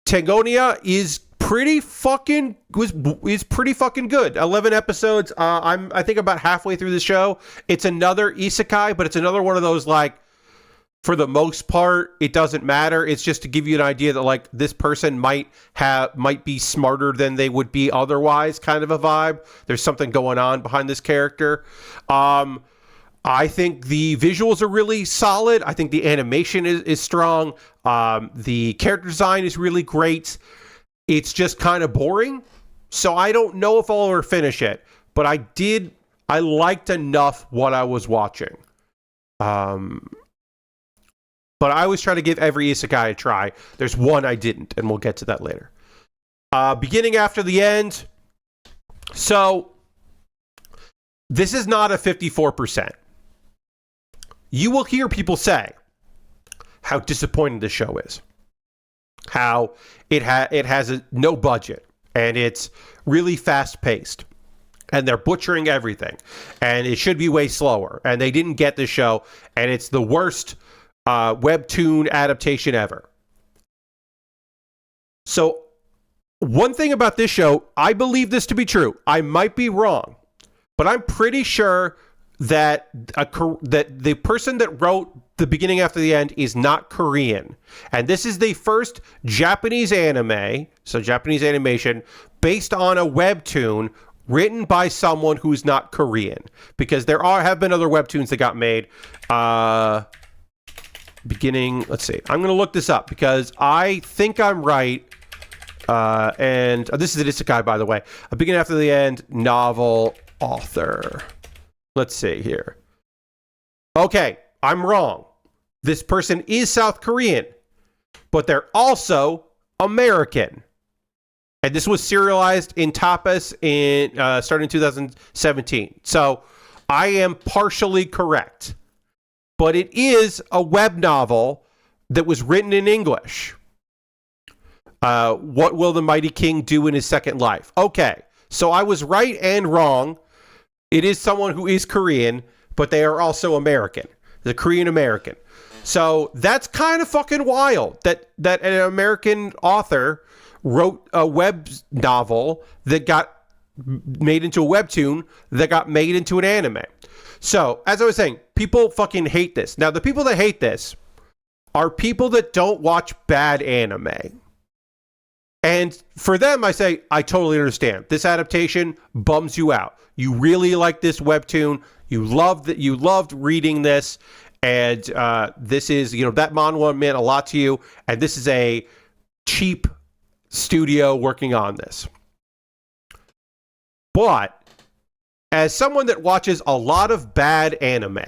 Tangonia is pretty fucking good. 11 episodes. I think about halfway through the show. It's another isekai, but it's another one of those like, for the most part, it doesn't matter. It's just to give you an idea that like this person might be smarter than they would be otherwise, kind of a vibe. There's something going on behind this character. I think the visuals are really solid. I think the animation is strong. The character design is really great. It's just kind of boring. So I don't know if I'll ever finish it, but I liked enough what I was watching. But I always try to give every isekai a try. There's one I didn't, and we'll get to that later. Beginning After the End. So, this is not a 54%. You will hear people say how disappointing the show is. How it has no budget, and it's really fast-paced. And they're butchering everything. And it should be way slower. And they didn't get the show, and it's the worst webtoon adaptation ever. So, one thing about this show, I believe this to be true. I might be wrong, but I'm pretty sure that that the person that wrote The Beginning After the End is not Korean. And this is the first Japanese anime, so Japanese animation, based on a webtoon written by someone who's not Korean. Because there have been other webtoons that got made. Let's see. I'm going to look this up because I think I'm right. And this is an isekai, by the way. A beginning after the end, novel author. Let's see here. Okay, I'm wrong. This person is South Korean, but they're also American. And this was serialized in Tapas starting in 2017. So I am partially correct. But it is a web novel that was written in English. What will the mighty king do in his second life? Okay, so I was right and wrong. It is someone who is Korean, but they are also American. The Korean American. So that's kind of fucking wild that an American author wrote a web novel that got made into a webtoon that got made into an anime. So, as I was saying, people fucking hate this. Now, the people that hate this are people that don't watch bad anime. And for them, I say, I totally understand. This adaptation bums you out. You really like this webtoon. You loved reading this. And this is, that manhwa meant a lot to you. And this is a cheap studio working on this. But as someone that watches a lot of bad anime,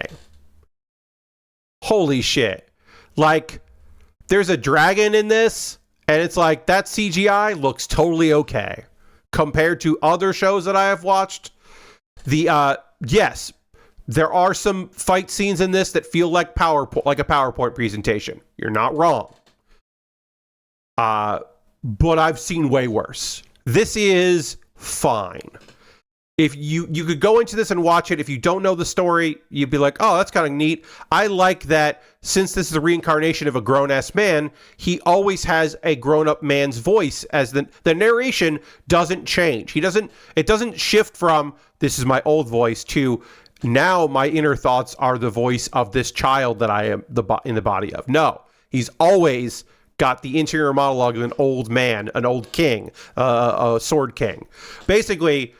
holy shit. Like, there's a dragon in this, and it's like, that CGI looks totally okay. Compared to other shows that I have watched, yes, there are some fight scenes in this that feel like a PowerPoint presentation. You're not wrong. But I've seen way worse. This is fine. If you could go into this and watch it, if you don't know the story, you'd be like, oh, that's kind of neat. I like that since this is a reincarnation of a grown-ass man, he always has a grown-up man's voice, as the narration doesn't change. It doesn't shift from, this is my old voice, to now my inner thoughts are the voice of this child that I am in the body of. No, he's always got the interior monologue of an old man, an old king, a sword king. Basically,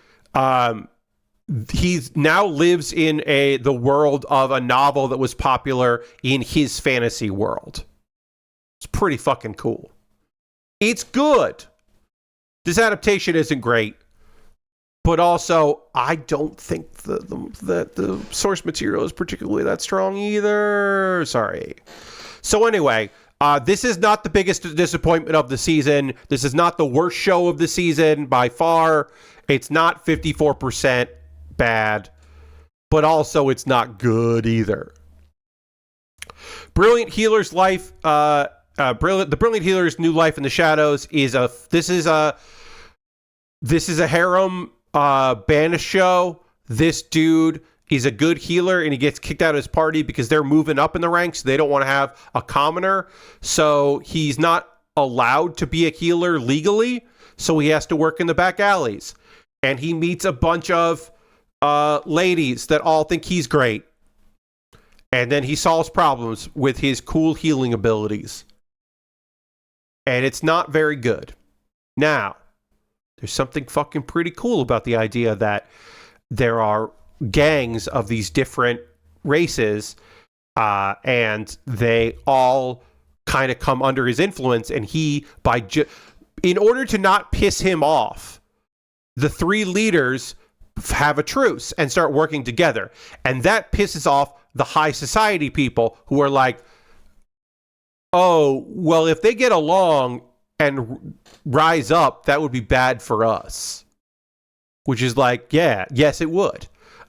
he now lives in the world of a novel that was popular in his fantasy world. It's pretty fucking cool. It's good. This adaptation isn't great, but also I don't think the source material is particularly that strong either. Sorry. So anyway, this is not the biggest disappointment of the season. This is not the worst show of the season by far. It's not 54% bad, but also it's not good either. Brilliant Healer's Life, the Brilliant Healer's New Life in the Shadows is a harem banished show. This dude is a good healer and he gets kicked out of his party because they're moving up in the ranks. They don't want to have a commoner. So he's not allowed to be a healer legally. So he has to work in the back alleys. And he meets a bunch of ladies that all think he's great. And then he solves problems with his cool healing abilities. And it's not very good. Now, there's something fucking pretty cool about the idea that there are gangs of these different races, and they all kind of come under his influence. And he, in order to not piss him off, the three leaders have a truce and start working together. And that pisses off the high society people who are like, oh, well, if they get along and rise up, that would be bad for us. Which is like, yeah, yes, it would.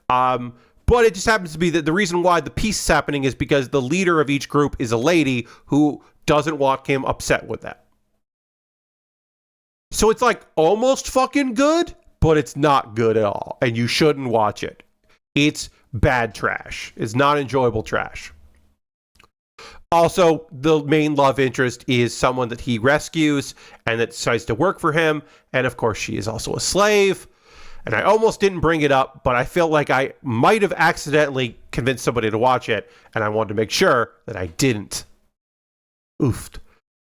But it just happens to be that the reason why the peace is happening is because the leader of each group is a lady who doesn't want him upset with that. So it's like almost fucking good, but it's not good at all. And you shouldn't watch it. It's bad trash. It's not enjoyable trash. Also, the main love interest is someone that he rescues and that decides to work for him. And of course, she is also a slave. And I almost didn't bring it up, but I feel like I might have accidentally convinced somebody to watch it. And I wanted to make sure that I didn't. Oofed.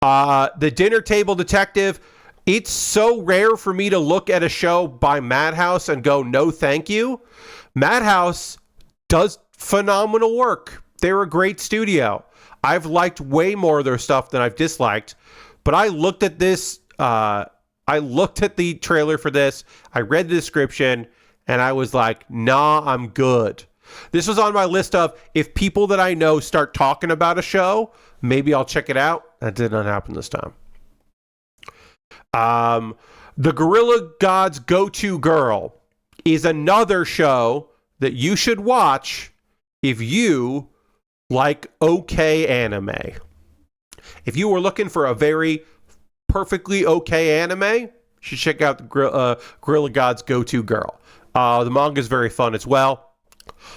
The Dinner Table Detective. It's so rare for me to look at a show by Madhouse and go, no, thank you. Madhouse does phenomenal work. They're a great studio. I've liked way more of their stuff than I've disliked. But I looked at this I looked at the trailer for this, I read the description, and I was like, nah, I'm good. This was on my list of, if people that I know start talking about a show, maybe I'll check it out. That did not happen this time. The Gorilla God's Go-To Girl is another show that you should watch if you like okay anime. If you were looking for a very perfectly okay anime, you should check out the Gorilla God's Go-To Girl. The manga is very fun as well.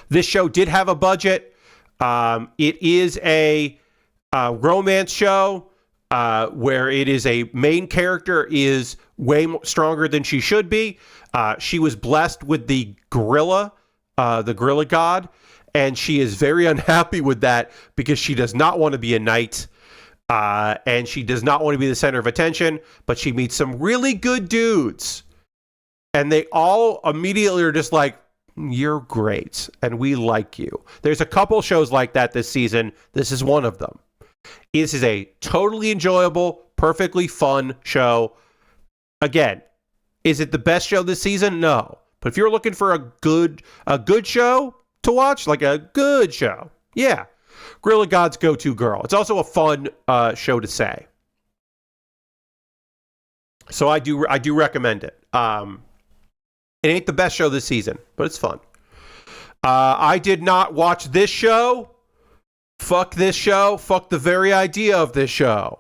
This show did have a budget. It is a romance show where it is a main character is way stronger than she should be. She was blessed with the gorilla god, and she is very unhappy with that because she does not want to be a knight, and she does not want to be the center of attention, but she meets some really good dudes, and they all immediately are just like, you're great, and we like you. There's a couple shows like that this season. This is one of them. This is a totally enjoyable, perfectly fun show. Again, is it the best show this season? No. But if you're looking for a good show to watch, like a good show, yeah, Gorilla God's Go-To Girl. It's also a fun show to say. So I do recommend it. It ain't the best show this season, but it's fun. I did not watch this show. Fuck this show. Fuck the very idea of this show.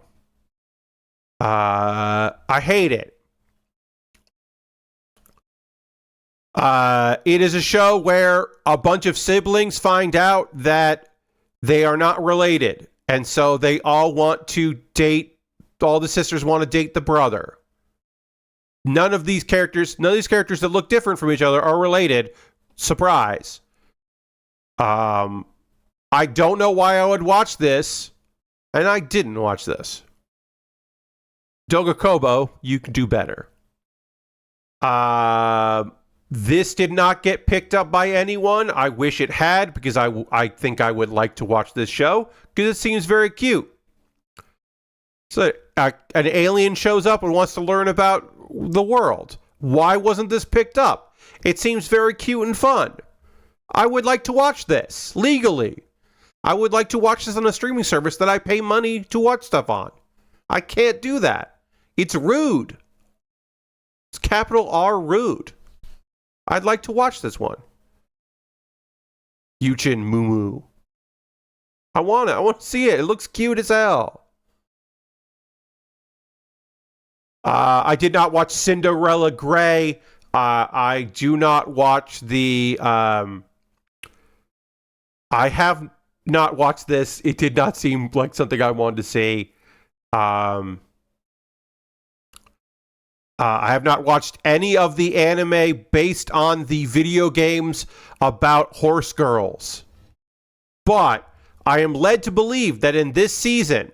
I hate it. It is a show where a bunch of siblings find out that they are not related. And so they all want to date, all the sisters want to date the brother. None of these characters that look different from each other are related. Surprise. I don't know why I would watch this, and I didn't watch this. Dogakobo, you can do better. This did not get picked up by anyone. I wish it had, because I think I would like to watch this show, because it seems very cute. So an alien shows up and wants to learn about the world. Why wasn't this picked up? It seems very cute and fun. I would like to watch this legally. I would like to watch this on a streaming service that I pay money to watch stuff on. I can't do that. It's rude. It's capital R rude. I'd like to watch this one. Yuchin Mumu. I want to see it. It looks cute as hell. I did not watch Cinderella Grey. I do not watch the... I have not watched this. It did not seem like something I wanted to see. I have not watched any of the anime based on the video games about horse girls. But I am led to believe that in this season,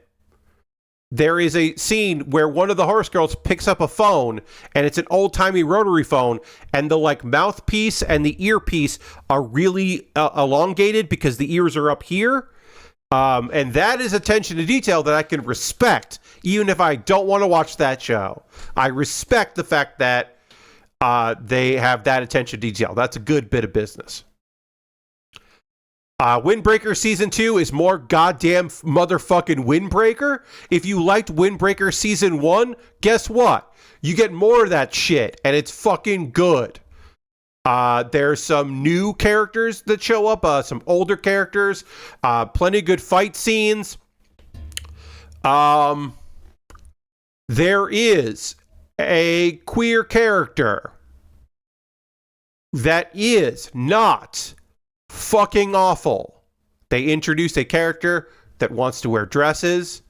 there is a scene where one of the horse girls picks up a phone, and it's an old-timey rotary phone, and the mouthpiece and the earpiece are really elongated because the ears are up here. And that is attention to detail that I can respect, even if I don't want to watch that show. I respect the fact that they have that attention to detail. That's a good bit of business. Windbreaker Season 2 is more goddamn motherfucking Windbreaker. If you liked Windbreaker Season 1, guess what? You get more of that shit, and it's fucking good. There's some new characters that show up, some older characters, plenty of good fight scenes. There is a queer character that is not fucking awful. They introduced a character that wants to wear dresses,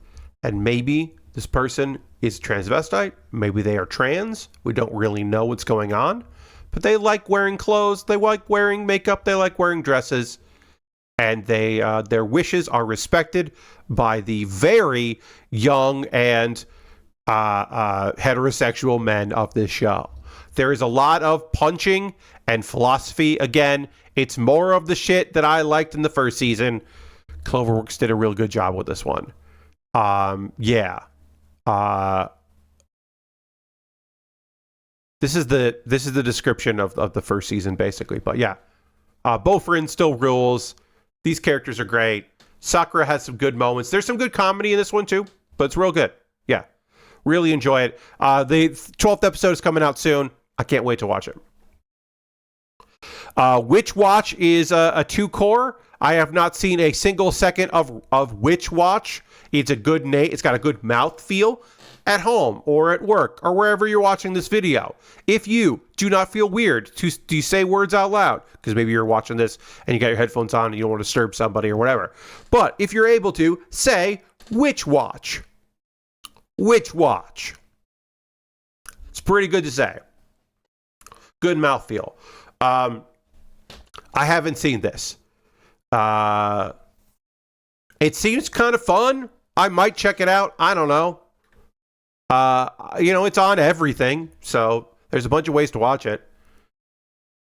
and maybe this person is transvestite, maybe they are trans. We don't really know what's going on, but they like wearing clothes, they like wearing makeup, they like wearing dresses, and they their wishes are respected by the very young and heterosexual men of this show. There is a lot of punching and philosophy. Again, it's more of the shit that I liked in the first season. Cloverworks did a real good job with this one. Yeah. This is the description of the first season, basically. But yeah, Bofrin still rules. These characters are great. Sakura has some good moments. There's some good comedy in this one too, but it's real good. Yeah, really enjoy it. The 12th episode is coming out soon. I can't wait to watch it. Witch Watch is a 2-core. I have not seen a single second of Witch Watch. It's a good name. It's got a good mouth feel at home or at work or wherever you're watching this video. If you do not feel weird do you say words out loud, because maybe you're watching this and you got your headphones on and you don't want to disturb somebody or whatever. But if you're able to, say Witch Watch. Witch Watch. It's pretty good to say. Good mouthfeel. I haven't seen this. It seems kind of fun. I might check it out. I don't know. It's on everything, so there's a bunch of ways to watch it.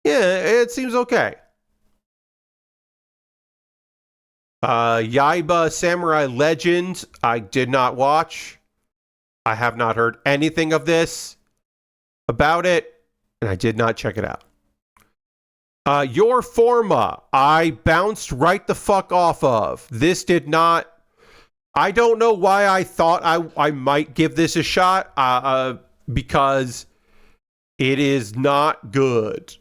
Yeah, it seems okay. Yaiba Samurai Legends, I did not watch. I have not heard anything of this about it, and I did not check it out. Your Forma, I bounced right the fuck off of. This did not... I don't know why I thought I might give this a shot, because it is not good.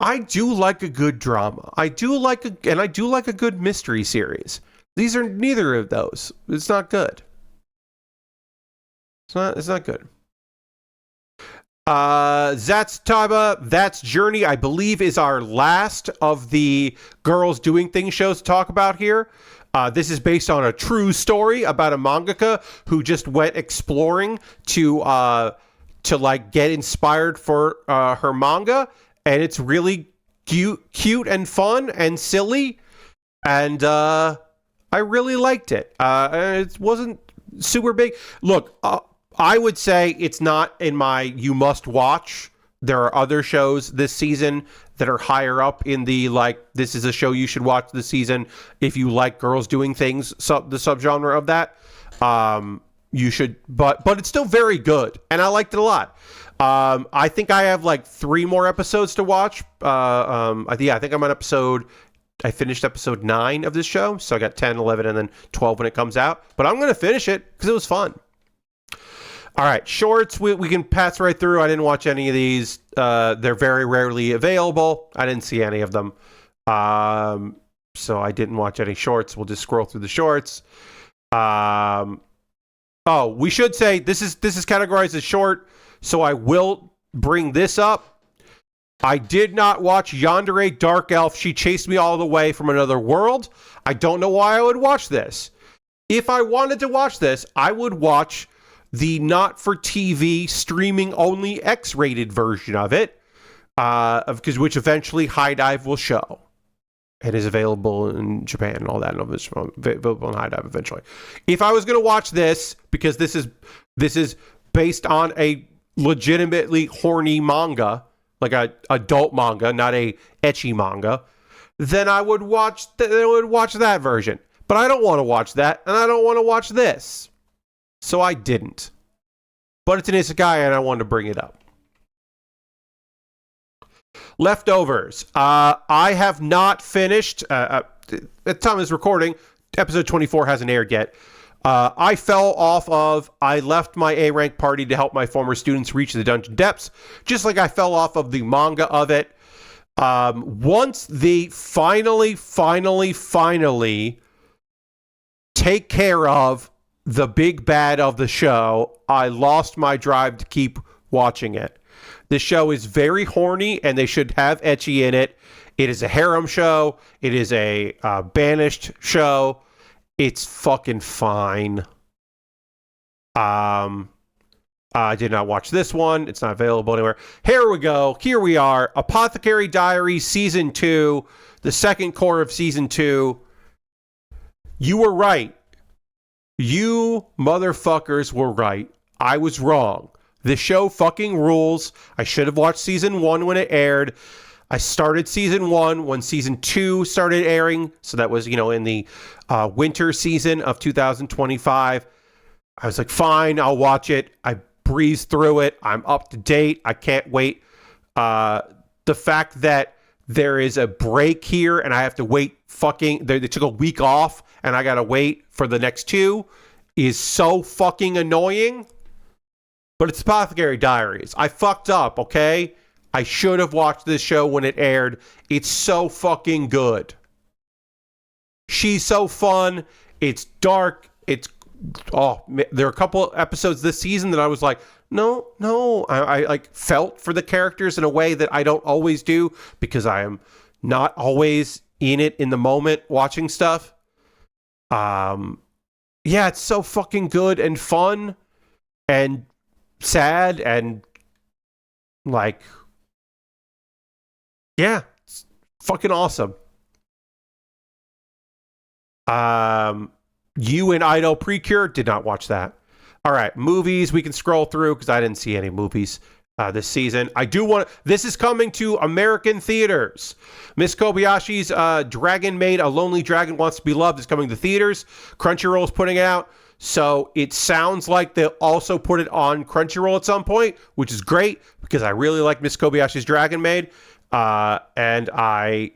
I do like a good drama. I do like a good mystery series. These are neither of those. It's not good. It's not good. Zatsuba, That's Journey, I believe, is our last of the girls doing things shows to talk about here. This is based on a true story about a mangaka who just went exploring to like get inspired for her manga, and it's really cute and fun and silly, and I really liked it. It wasn't super big. Look, I would say it's not in my you must watch. There are other shows this season that are higher up in the, like, this is a show you should watch this season if you like girls doing things, the subgenre of that. You should, but it's still very good, and I liked it a lot. I think I have like 3 more episodes to watch. I think I'm on I finished episode 9 of this show, so I got 10, 11, and then 12 when it comes out. But I'm going to finish it because it was fun. All right, shorts, we can pass right through. I didn't watch any of these. They're very rarely available. I didn't see any of them. So I didn't watch any shorts. We'll just scroll through the shorts. We should say this is categorized as short, so I will bring this up. I did not watch Yandere Dark Elf. She chased me all the way from another world. I don't know why I would watch this. If I wanted to watch this, I would watch the not-for-TV, streaming-only X-rated version of it, which eventually High Dive will show. It is available in Japan and all that, and it's available on High Dive eventually. If I was going to watch this, because this is based on a legitimately horny manga, like a adult manga, not a ecchi manga, then I would watch that version. But I don't want to watch that, and I don't want to watch this. So I didn't. But it's an isekai, and I wanted to bring it up. Leftovers. I have not finished. At the time of this recording, episode 24 hasn't aired yet. I left my A-rank party to help my former students reach the dungeon depths, just like I fell off of the manga of it. Once they finally take care of the big bad of the show, I lost my drive to keep watching it. The show is very horny, and they should have ecchi in it. It is a harem show. It is a banished show. It's fucking fine. I did not watch this one. It's not available anywhere. Here we go. Here we are. Apothecary Diaries Season 2. The second core of Season 2. You were right. You motherfuckers were right. I was wrong. This show fucking rules. I should have watched Season 1 when it aired. I started Season 1 when Season 2 started airing. So that was, in the winter season of 2025. I was like, fine, I'll watch it. I breezed through it. I'm up to date. I can't wait. The fact that there is a break here and I have to wait they took a week off and I got to wait for the next 2 is so fucking annoying. But it's Apothecary Diaries. I fucked up, okay? I should have watched this show when it aired. It's so fucking good. She's so fun. It's dark. There are a couple episodes this season that I was like, no. I like felt for the characters in a way that I don't always do because I am not always in it in the moment watching stuff. Yeah, it's so fucking good and fun and sad and like, yeah, it's fucking awesome. You and Idol Precure, did not watch that. All right, movies we can scroll through because I didn't see any movies this season. This is coming to American theaters. Miss Kobayashi's Dragon Maid, A Lonely Dragon Wants to Be Loved is coming to theaters. Crunchyroll is putting it out. So it sounds like they'll also put it on Crunchyroll at some point, which is great because I really like Miss Kobayashi's Dragon Maid. And I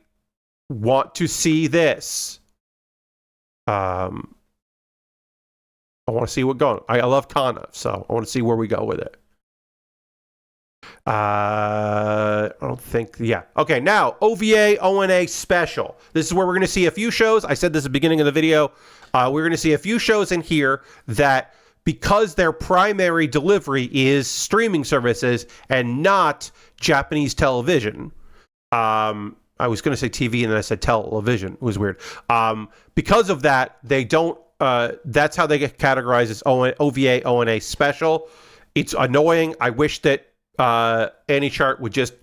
want to see this. I want to see what going. I love Kana, so I want to see where we go with it. I don't think, yeah. Okay, now, OVA, ONA special. This is where we're going to see a few shows. I said this at the beginning of the video. We're going to see a few shows in here that, because their primary delivery is streaming services and not Japanese television. I was going to say TV and then I said television. It was weird. Because of that, they don't, that's how they get categorized as OVA, ONA special. It's annoying. I wish that AnyChart would just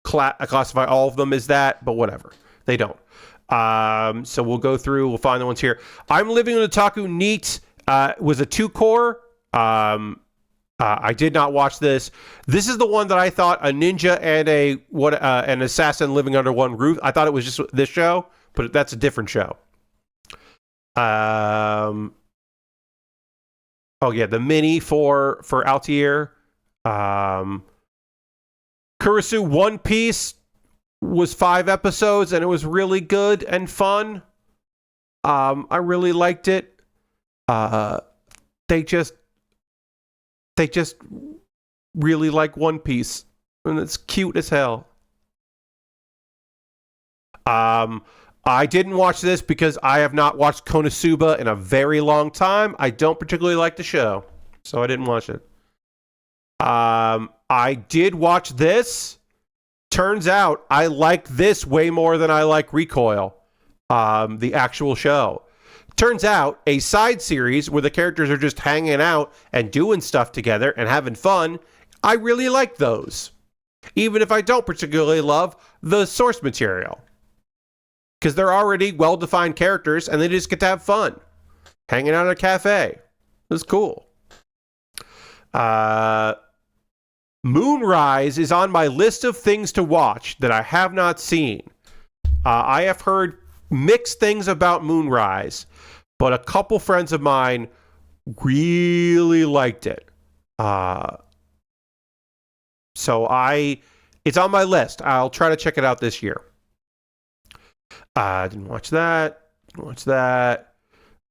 classify all of them as that, but whatever. They don't. So we'll go through. We'll find the ones here. I'm Living in Otaku Neat was a 2-core. I did not watch this. This is the one that I thought a ninja and an assassin living under one roof. I thought it was just this show, but that's a different show. Oh yeah, the mini for Altair. Kurisu One Piece was 5 episodes and it was really good and fun. I really liked it. They just really like One Piece and it's cute as hell. I didn't watch this because I have not watched Konosuba in a very long time. I don't particularly like the show, so I didn't watch it. I did watch this. Turns out I like this way more than I like Recoil, the actual show. Turns out a side series where the characters are just hanging out and doing stuff together and having fun, I really like those. Even if I don't particularly love the source material. Because they're already well-defined characters and they just get to have fun. Hanging out at a cafe. It's cool. Moonrise is on my list of things to watch that I have not seen. I have heard mixed things about Moonrise, but a couple friends of mine really liked it. So it's on my list. I'll try to check it out this year. Didn't watch that.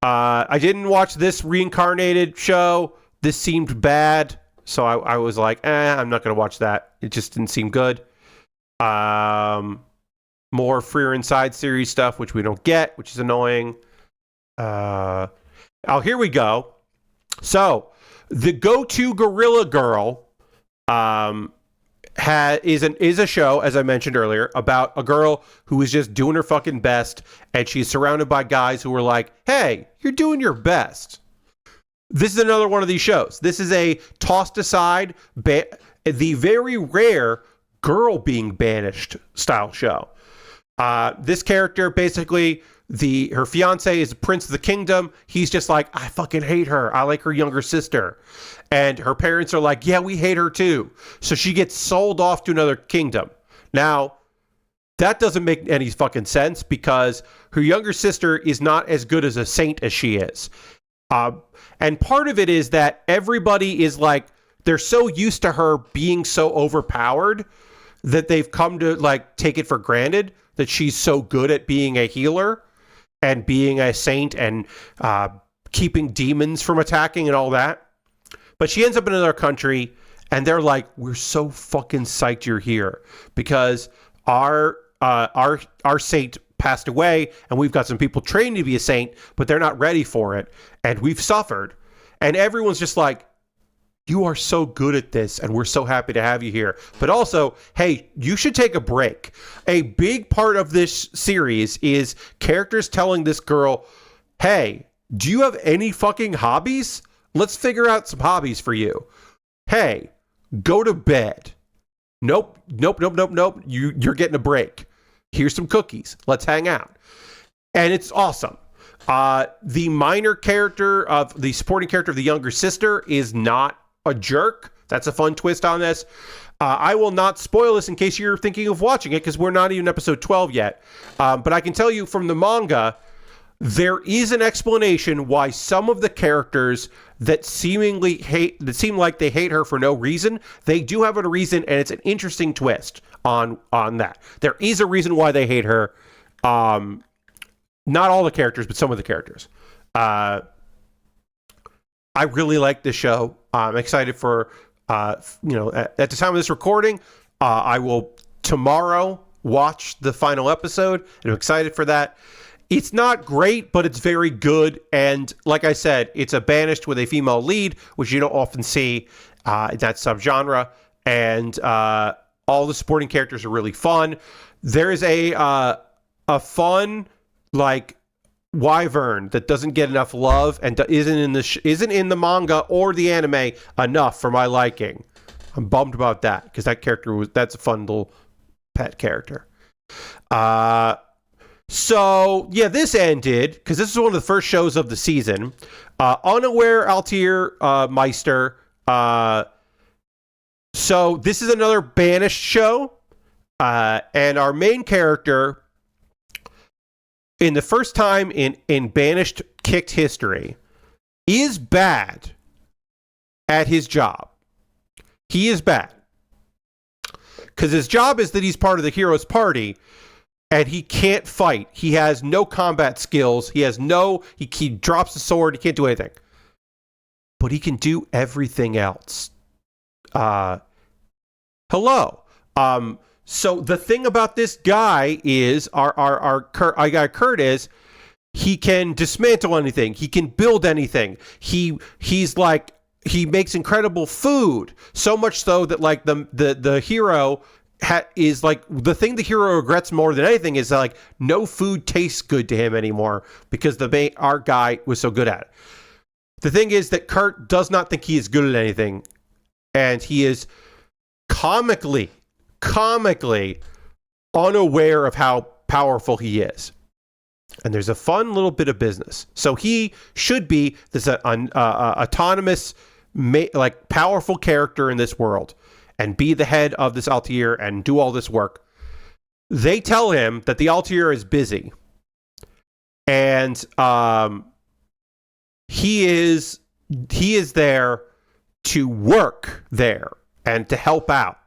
I didn't watch this Reincarnated show. This seemed bad. So I was like, I'm not going to watch that. It just didn't seem good. More Freer Inside series stuff, which we don't get, which is annoying. Here we go. So, the Go-To Gorilla Girl is a show, as I mentioned earlier, about a girl who is just doing her fucking best, and she's surrounded by guys who are like, hey, you're doing your best. This is another one of these shows. This is a tossed aside, the very rare girl being banished style show. This character, basically, her fiance is the prince of the kingdom. He's just like, I fucking hate her. I like her younger sister. And her parents are like, yeah, we hate her too. So she gets sold off to another kingdom. Now, that doesn't make any fucking sense because her younger sister is not as good as a saint as she is. And part of it is that everybody is like they're so used to her being so overpowered that they've come to like take it for granted that she's so good at being a healer and being a saint and keeping demons from attacking and all that. But she ends up in another country, and they're like, we're so fucking psyched you're here because our saint passed away, and we've got some people trained to be a saint, but they're not ready for it, and we've suffered. And everyone's just like, you are so good at this, and we're so happy to have you here. But also, hey, you should take a break. A big part of this series is characters telling this girl, hey, do you have any fucking hobbies? Let's figure out some hobbies for you. Hey, go to bed. Nope. You're getting a break. Here's some cookies. Let's hang out. And it's awesome. The minor character of the supporting character of the younger sister is not a jerk. That's a fun twist on this. I will not spoil this in case you're thinking of watching it because we're not even episode 12 yet. But I can tell you from the manga, there is an explanation why some of the characters that seem like they hate her for no reason, they do have a reason, and it's an interesting twist on that. There is a reason why they hate her. Not all the characters, but some of the characters. I really like this show. I'm excited for, at the time of this recording, I will tomorrow watch the final episode, and I'm excited for that. It's not great, but it's very good. And like I said, it's a Banished with a female lead, which you don't often see in that subgenre. And all the supporting characters are really fun. There is a fun, like, wyvern that doesn't get enough love and isn't in the manga or the anime enough for my liking. I'm bummed about that because that's a fun little pet character. So, yeah, this ended, because this is one of the first shows of the season. Unaware Altair Meister. So, this is another Banished show. And our main character, in the first time in Banished kicked history, is bad at his job. He is bad. Because his job is that he's part of the hero's party, and he can't fight. He has no combat skills. He drops the sword. He can't do anything. But he can do everything else. Hello. So the thing about this guy is, our guy Kurt is, he can dismantle anything. He can build anything. He's like, he makes incredible food. So much so that like the hero is like, the thing the hero regrets more than anything is like no food tastes good to him anymore because our guy was so good at it. The thing is that Kurt does not think he is good at anything, and he is comically unaware of how powerful he is. And there's a fun little bit of business. So he should be this autonomous, like powerful character in this world, and be the head of this Altair and do all this work. They tell him that the Altair is busy. And he is there to work there and to help out.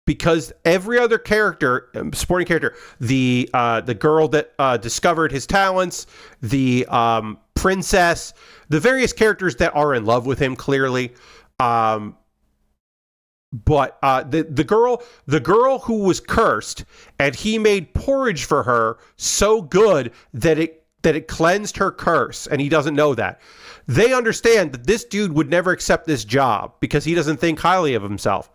Because every other character, supporting character, the girl that discovered his talents, the princess, the various characters that are in love with him, clearly, but the girl who was cursed, and he made porridge for her so good that it cleansed her curse, and he doesn't know that. They understand that this dude would never accept this job because he doesn't think highly of himself.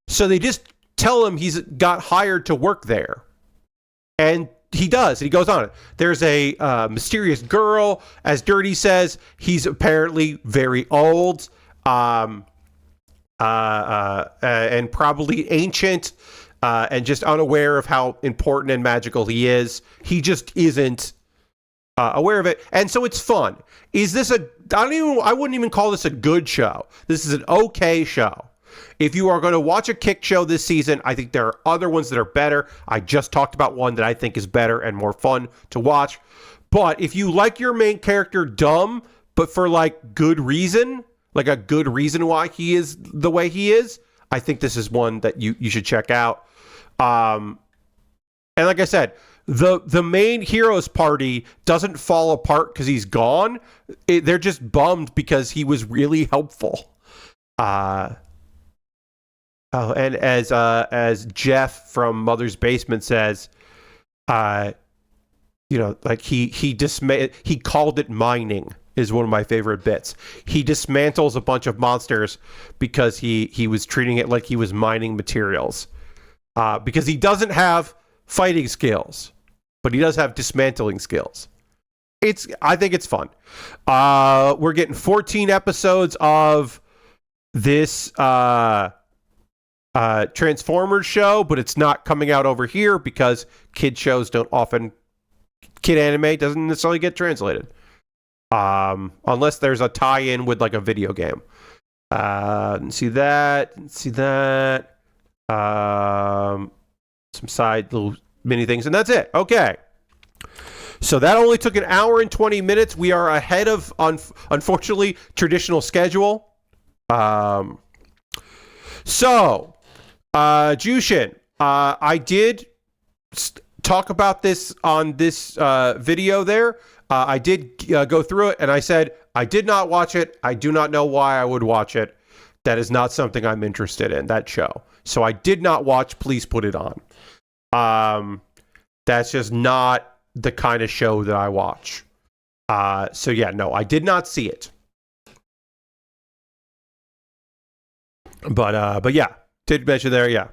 So they just tell him he's got hired to work there. And he does. He goes on it. There's a mysterious girl, as Dirty says. He's apparently very old. And probably ancient, and just unaware of how important and magical he is. He just isn't aware of it, and so it's fun. Is this I wouldn't even call this a good show. This is an okay show. If you are going to watch a kick show this season, I think there are other ones that are better. I just talked about one that I think is better and more fun to watch. But if you like your main character dumb, but for like good reason, like a good reason why he is the way he is, I think this is one that you should check out. And like I said, the main heroes party doesn't fall apart because he's gone. They're just bummed because he was really helpful. And as Jeff from Mother's Basement says, like he called it mining is one of my favorite bits. He dismantles a bunch of monsters because he was treating it like he was mining materials. Because he doesn't have fighting skills, but he does have dismantling skills. I think it's fun. We're getting 14 episodes of this Transformers show, but it's not coming out over here because kid anime doesn't necessarily get translated. Unless there's a tie-in with like a video game. See that. Some side little mini things, and that's it. Okay. So that only took an hour and 20 minutes. We are ahead of, unfortunately, traditional schedule. Jushin, I did talk about this on this video there. I did go through it, and I said I did not watch it. I do not know why I would watch it. That is not something I'm interested in, that show. So I did not watch Please Put It On. That's just not the kind of show that I watch. So yeah, no, I did not see it. But yeah, did mention there, yeah.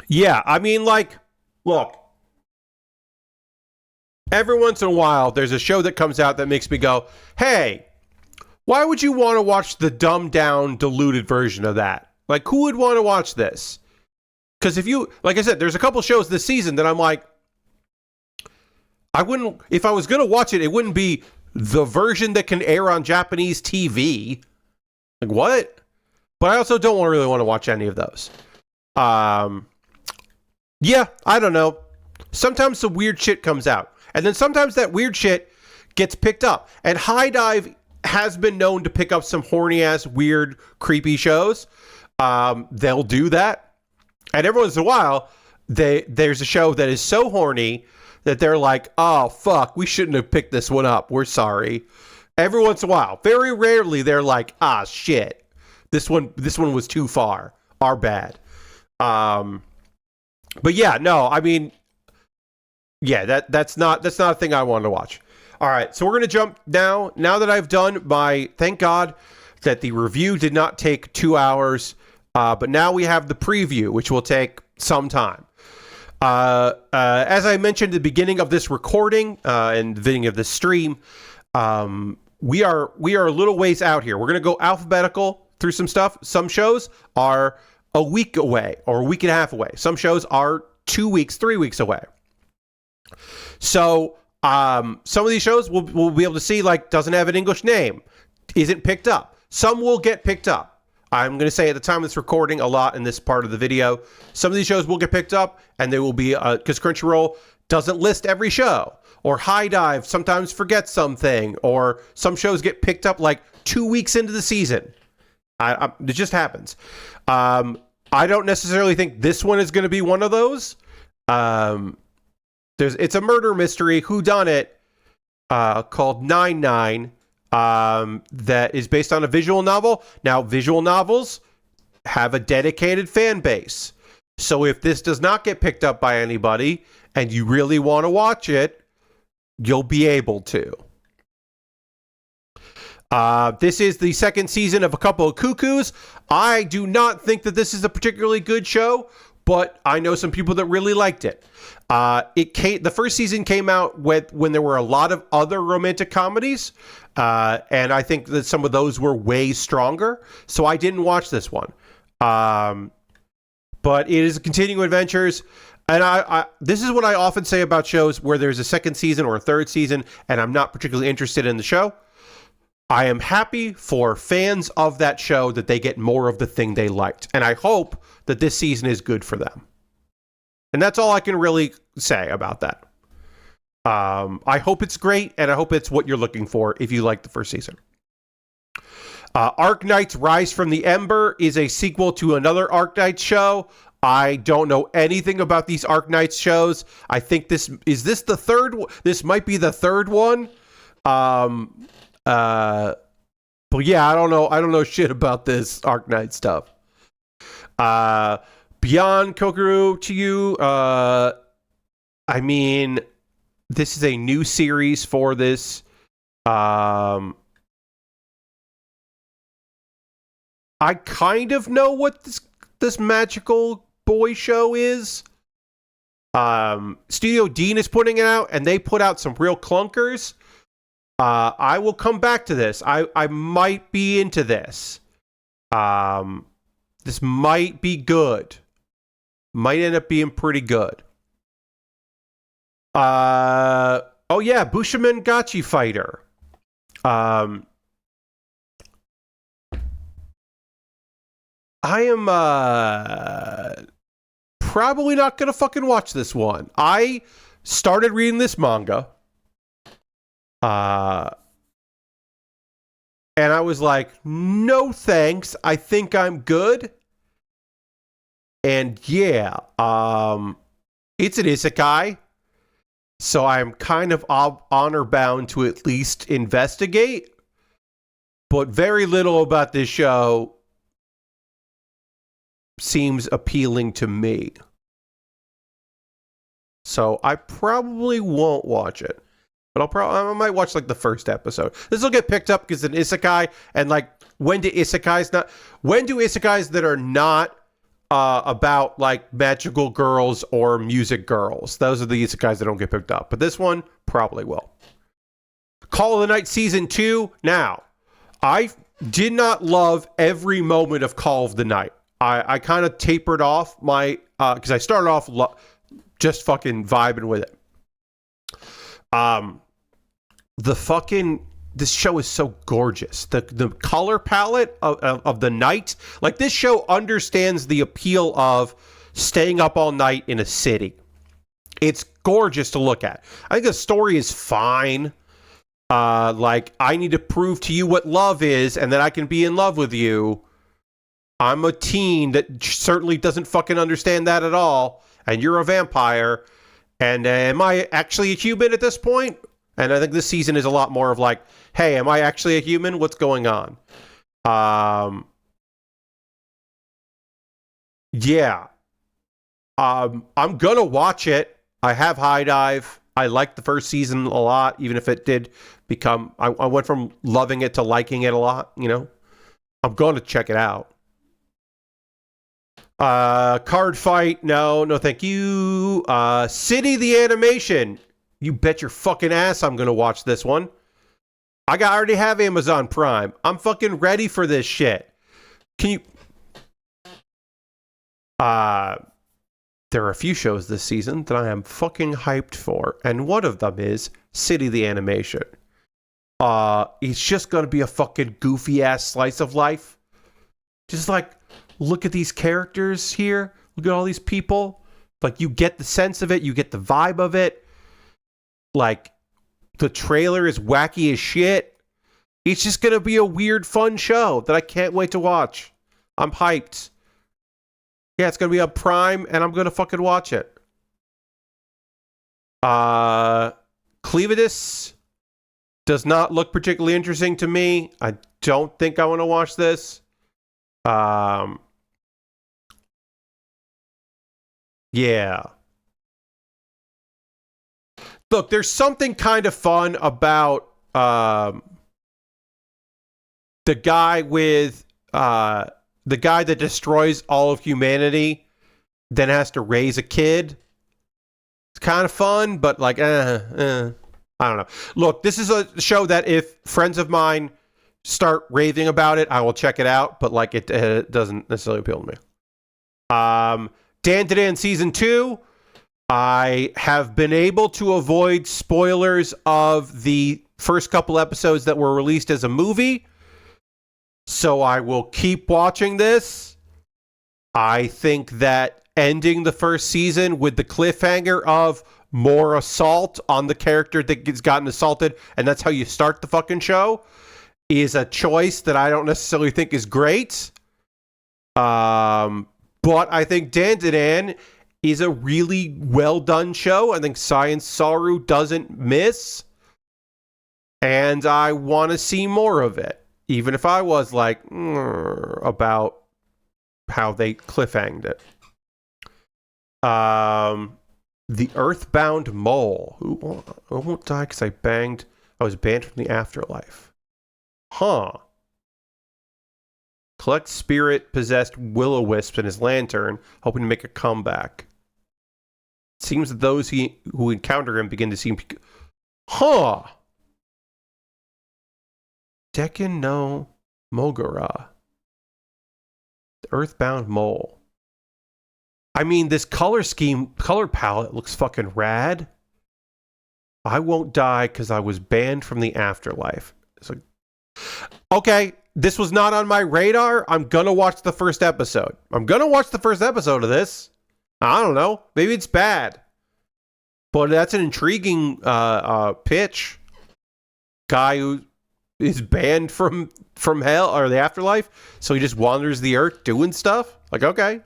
Yeah, I mean, like, look, every once in a while, there's a show that comes out that makes me go, hey, why would you want to watch the dumbed down, diluted version of that? Like, who would want to watch this? Because like I said, there's a couple shows this season that I'm like, if I was going to watch it, it wouldn't be the version that can air on Japanese TV. Like, what? But I also don't really want to watch any of those. Yeah, I don't know. Sometimes some weird shit comes out. And then sometimes that weird shit gets picked up. And High Dive has been known to pick up some horny-ass, weird, creepy shows. They'll do that. And every once in a while, there's a show that is so horny that they're like, oh, fuck, we shouldn't have picked this one up. We're sorry. Every once in a while. Very rarely, they're like, ah, shit. This one was too far. Our bad. But yeah, no, I mean, yeah, that's not a thing I wanted to watch. All right, so we're going to jump now. Now that I've done thank God that the review did not take 2 hours, but now we have the preview, which will take some time. As I mentioned at the beginning of this recording and the beginning of this stream, we are a little ways out here. We're going to go alphabetical through some stuff. Some shows are a week away or a week and a half away. Some shows are 2 weeks, 3 weeks away. So some of these shows we'll be able to see, like, doesn't have an English name, isn't picked up. Some will get picked up. I'm going to say at the time of this recording a lot in this part of the video. Some of these shows will get picked up, and they will be, because Crunchyroll doesn't list every show. Or High Dive sometimes forgets something. Or some shows get picked up like 2 weeks into the season. It just happens. I don't necessarily think this one is going to be one of those. It's a murder mystery, whodunit, called 99. That is based on a visual novel. Now, visual novels have a dedicated fan base. So if this does not get picked up by anybody and you really want to watch it, you'll be able to. This is the second season of A Couple of Cuckoos. I do not think that this is a particularly good show, but I know some people that really liked it. The first season came out when there were a lot of other romantic comedies, and I think that some of those were way stronger, so I didn't watch this one. But it is continuing adventures, and this is what I often say about shows where there's a second season or a third season, and I'm not particularly interested in the show. I am happy for fans of that show that they get more of the thing they liked, and I hope that this season is good for them. And that's all I can really say about that. I hope it's great, and I hope it's what you're looking for if you like the first season. Arknights Rise from the Ember is a sequel to another Arknights show. I don't know anything about these Arknights shows. I think this the third one? This might be the third one. But yeah, I don't know shit about this Arknight stuff. Beyond Kokoro to You, I mean, this is a new series for this. I kind of know what this magical boy show is. Studio Dean is putting it out, and they put out some real clunkers. I will come back to this. I might be into this. This might be good. Might end up being pretty good. Oh yeah, Bushiman Gachi Fighter. I am probably not gonna fucking watch this one. I started reading this manga. And I was like, no thanks. I think I'm good. And yeah, it's an isekai. So I'm kind of honor bound to at least investigate. But very little about this show seems appealing to me. So I probably won't watch it. But I might watch like the first episode. This will get picked up because it's an isekai, and like when do isekais that are not about like magical girls or music girls? Those are the isekais that don't get picked up. But this one probably will. Call of the Night Season 2. Now, I did not love every moment of Call of the Night. I kind of tapered off my because I started off just fucking vibing with it. This show is so gorgeous. The color palette of the night, like this show understands the appeal of staying up all night in a city. It's gorgeous to look at. I think the story is fine. Like I need to prove to you what love is, and that I can be in love with you. I'm a teen that certainly doesn't fucking understand that at all, and you're a vampire. And am I actually a human at this point? And I think this season is a lot more of like, hey, am I actually a human? What's going on? Yeah. I'm gonna watch it. I have High Dive. I liked the first season a lot, even if it did become... I went from loving it to liking it a lot, you know? I'm going to check it out. Card Fight, no thank you. City the Animation, you bet your fucking ass I'm gonna watch this one. I already have Amazon Prime. I'm fucking ready for this shit. Can you... There are a few shows this season that I am fucking hyped for, and one of them is City the Animation. It's just gonna be a fucking goofy ass slice of life. Just like, look at these characters here. Look at all these people. Like, you get the sense of it. You get the vibe of it. Like, the trailer is wacky as shit. It's just going to be a weird, fun show that I can't wait to watch. I'm hyped. Yeah, it's going to be on Prime, and I'm going to fucking watch it. Cleavidus does not look particularly interesting to me. I don't think I want to watch this. Yeah. Look, there's something kind of fun about the guy that destroys all of humanity, then has to raise a kid. It's kind of fun, but like, I don't know. Look, this is a show that if friends of mine start raving about it, I will check it out, but like it doesn't necessarily appeal to me. Dan Season 2, I have been able to avoid spoilers of the first couple episodes that were released as a movie, so I will keep watching this. I think that ending the first season with the cliffhanger of more assault on the character that gets gotten assaulted, and that's how you start the fucking show, is a choice that I don't necessarily think is great. But I think Dandadan is a really well done show. I think Science Saru doesn't miss. And I want to see more of it. Even if I was like, about how they cliffhanged it. The Earthbound Mole. Who won't die because I was banned from the afterlife. Huh. Collects spirit-possessed will-o-wisps in his lantern, hoping to make a comeback. Seems that those who encounter him begin to seem... Huh! Dekken no Mogura. The Earthbound Mole. I mean, this color palette looks fucking rad. I won't die because I was banned from the afterlife. It's like, okay, this was not on my radar. I'm gonna watch the first episode. I'm gonna watch the first episode of this. I don't know. Maybe it's bad. But that's an intriguing pitch. Guy who is banned from hell or the afterlife, so he just wanders the earth doing stuff. Like, okay.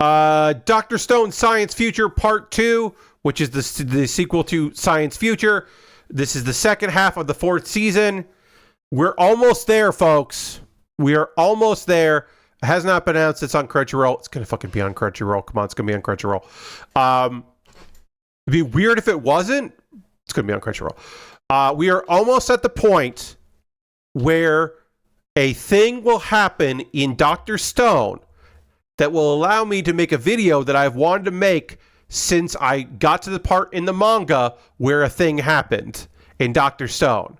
Dr. Stone Science Future Part 2, which is the sequel to Science Future. This is the second half of the 4th season. We're almost there, folks. We are almost there. It has not been announced. It's on Crunchyroll. It's going to fucking be on Crunchyroll. Come on, it's going to be on Crunchyroll. It'd be weird if it wasn't. It's going to be on Crunchyroll. We are almost at the point where a thing will happen in Dr. Stone that will allow me to make a video that I've wanted to make since I got to the part in the manga where a thing happened in Dr. Stone.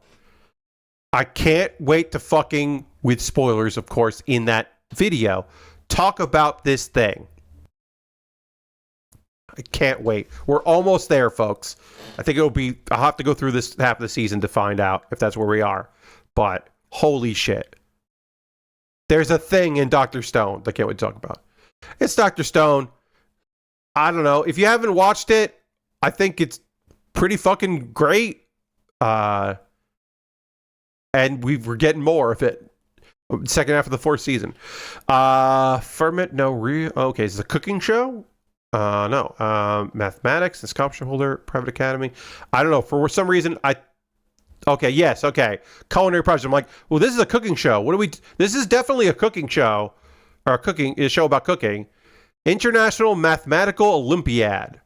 I can't wait to fucking, with spoilers, of course, in that video, talk about this thing. I can't wait. We're almost there, folks. I think I'll have to go through this half of the season to find out if that's where we are. But, holy shit. There's a thing in Dr. Stone that I can't wait to talk about. It's Dr. Stone. I don't know. If you haven't watched it, I think it's pretty fucking great. And we're getting more of it. Second half of the 4th season. Ferment, no real. Okay, is it a cooking show? No. Mathematics and scholarship holder, private academy. I don't know. For some reason, okay, yes, okay. Culinary project. I'm like, well, this is a cooking show. This is definitely a cooking show. Or a show about cooking. International Mathematical Olympiad.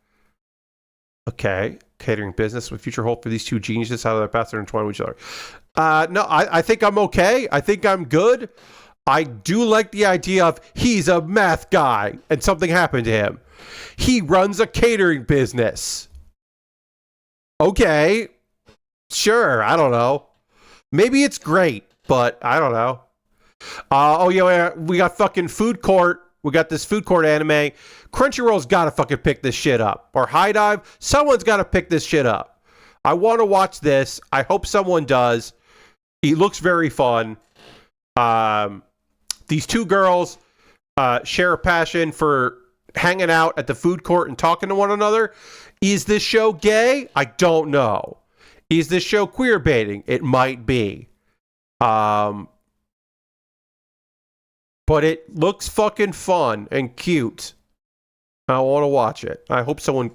Okay. Catering business with future hope for these two geniuses. How do their paths are intertwined with each other? No, I think I'm okay. I think I'm good. I do like the idea of he's a math guy and something happened to him. He runs a catering business. Okay. Sure. I don't know. Maybe it's great, but I don't know. Oh, yeah, we got fucking Food Court. We got this Food Court anime. Crunchyroll's got to fucking pick this shit up. Or High Dive. Someone's got to pick this shit up. I want to watch this. I hope someone does. It looks very fun. These two girls share a passion for hanging out at the food court and talking to one another. Is this show gay? I don't know. Is this show queer baiting? It might be. But it looks fucking fun and cute. I want to watch it. I hope someone...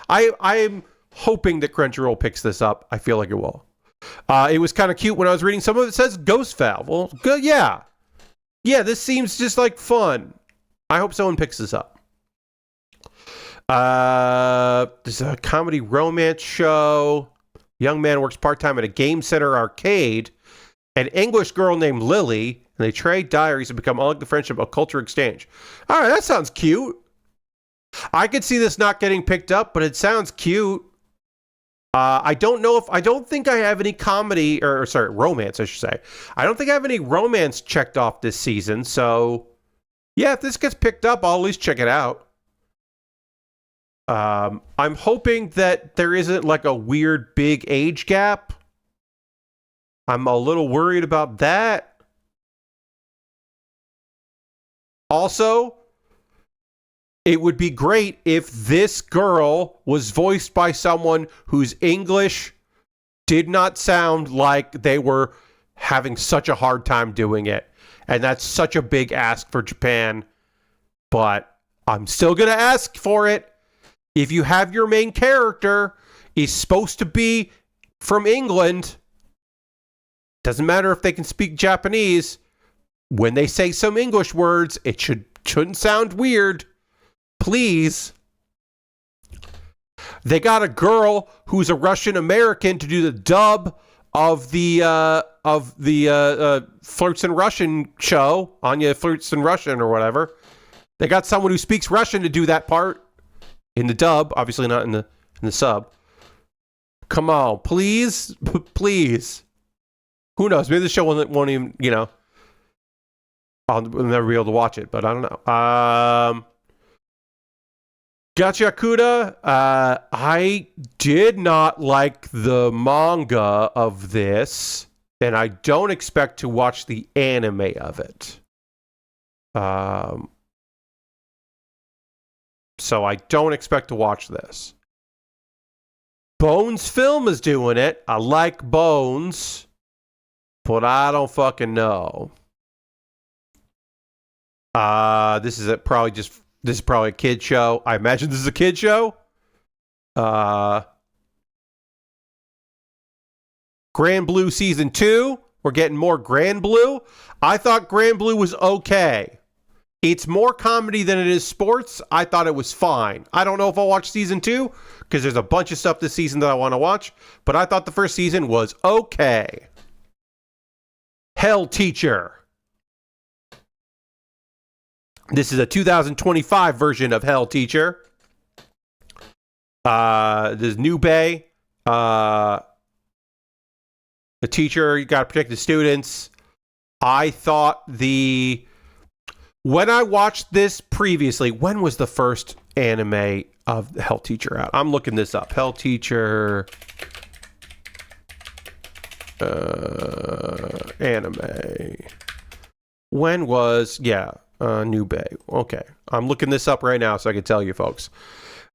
I'm hoping that Crunchyroll picks this up. I feel like it will. It was kind of cute when I was reading some of it. Says Ghost Valve. Well, good, yeah. Yeah, this seems just like fun. I hope someone picks this up. There's a comedy romance show. Young man works part-time at a game center arcade. An English girl named Lily, and they trade diaries and become unlike the friendship of culture exchange. All right, that sounds cute. I could see this not getting picked up, but it sounds cute. I don't think I have any comedy, romance, I should say. I don't think I have any romance checked off this season, so yeah, if this gets picked up, I'll at least check it out. I'm hoping that there isn't like a weird big age gap. I'm a little worried about that. Also, it would be great if this girl was voiced by someone whose English did not sound like they were having such a hard time doing it. And that's such a big ask for Japan. But I'm still going to ask for it. If you have your main character is supposed to be from England, doesn't matter if they can speak Japanese, when they say some English words, it shouldn't sound weird. Please. They got a girl who's a Russian American to do the dub of the Flirts in Russian show. Anya Flirts in Russian or whatever. They got someone who speaks Russian to do that part in the dub, obviously not in the sub. Come on, please, please. Who knows? Maybe the show won't even, I'll never be able to watch it, but I don't know. Gachakuda, I did not like the manga of this, and I don't expect to watch the anime of it. So I don't expect to watch this. Bones Film is doing it. I like Bones, but I don't fucking know. This is probably a kid show. I imagine this is a kid show. Grand Blue Season 2. We're getting more Grand Blue. I thought Grand Blue was okay. It's more comedy than it is sports. I thought it was fine. I don't know if I'll watch Season 2 because there's a bunch of stuff this season that I want to watch, but I thought the first season was okay. Hell Teacher. This is a 2025 version of Hell Teacher. There's New Bay. The teacher, you got to protect the students. I thought when I watched this previously, when was the first anime of Hell Teacher out? I'm looking this up. Hell Teacher anime. When was, New Bay. Okay. I'm looking this up right now so I can tell you folks.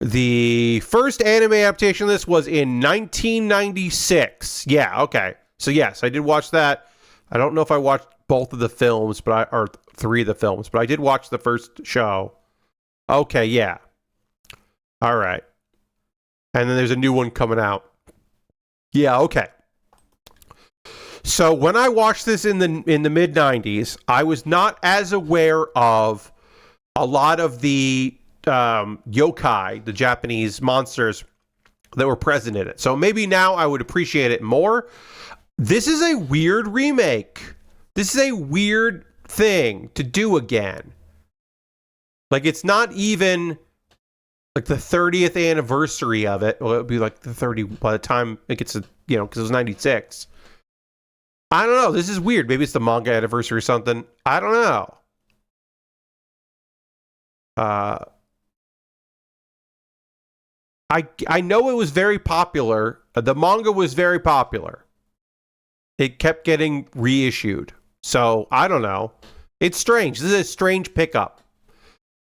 The first anime adaptation of this was in 1996. Yeah, okay. So yes, I did watch that. I don't know if I watched both of the films, or three of the films, but I did watch the first show. Okay, yeah. All right. And then there's a new one coming out. Yeah, okay. So when I watched this in the mid 90s, I was not as aware of a lot of the yokai, the Japanese monsters that were present in it. So maybe now I would appreciate it more. This is a weird remake. This is a weird thing to do again. Like, it's not even like the 30th anniversary of it. Well, it would be like the 30 by the time it gets to, because it was 96. I don't know. This is weird. Maybe it's the manga anniversary or something. I don't know. I know it was very popular. The manga was very popular. It kept getting reissued. So, I don't know. It's strange. This is a strange pickup.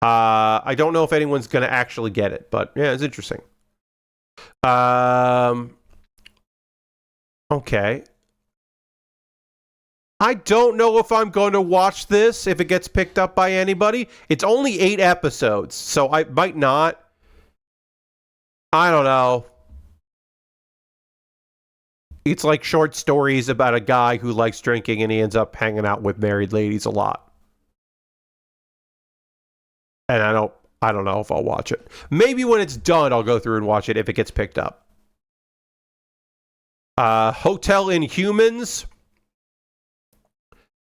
I don't know if anyone's going to actually get it, but yeah, it's interesting. Okay. I don't know if I'm going to watch this if it gets picked up by anybody. It's only 8 episodes, so I might not. I don't know. It's like short stories about a guy who likes drinking and he ends up hanging out with married ladies a lot. And I don't know if I'll watch it. Maybe when it's done, I'll go through and watch it if it gets picked up. Hotel Inhumans.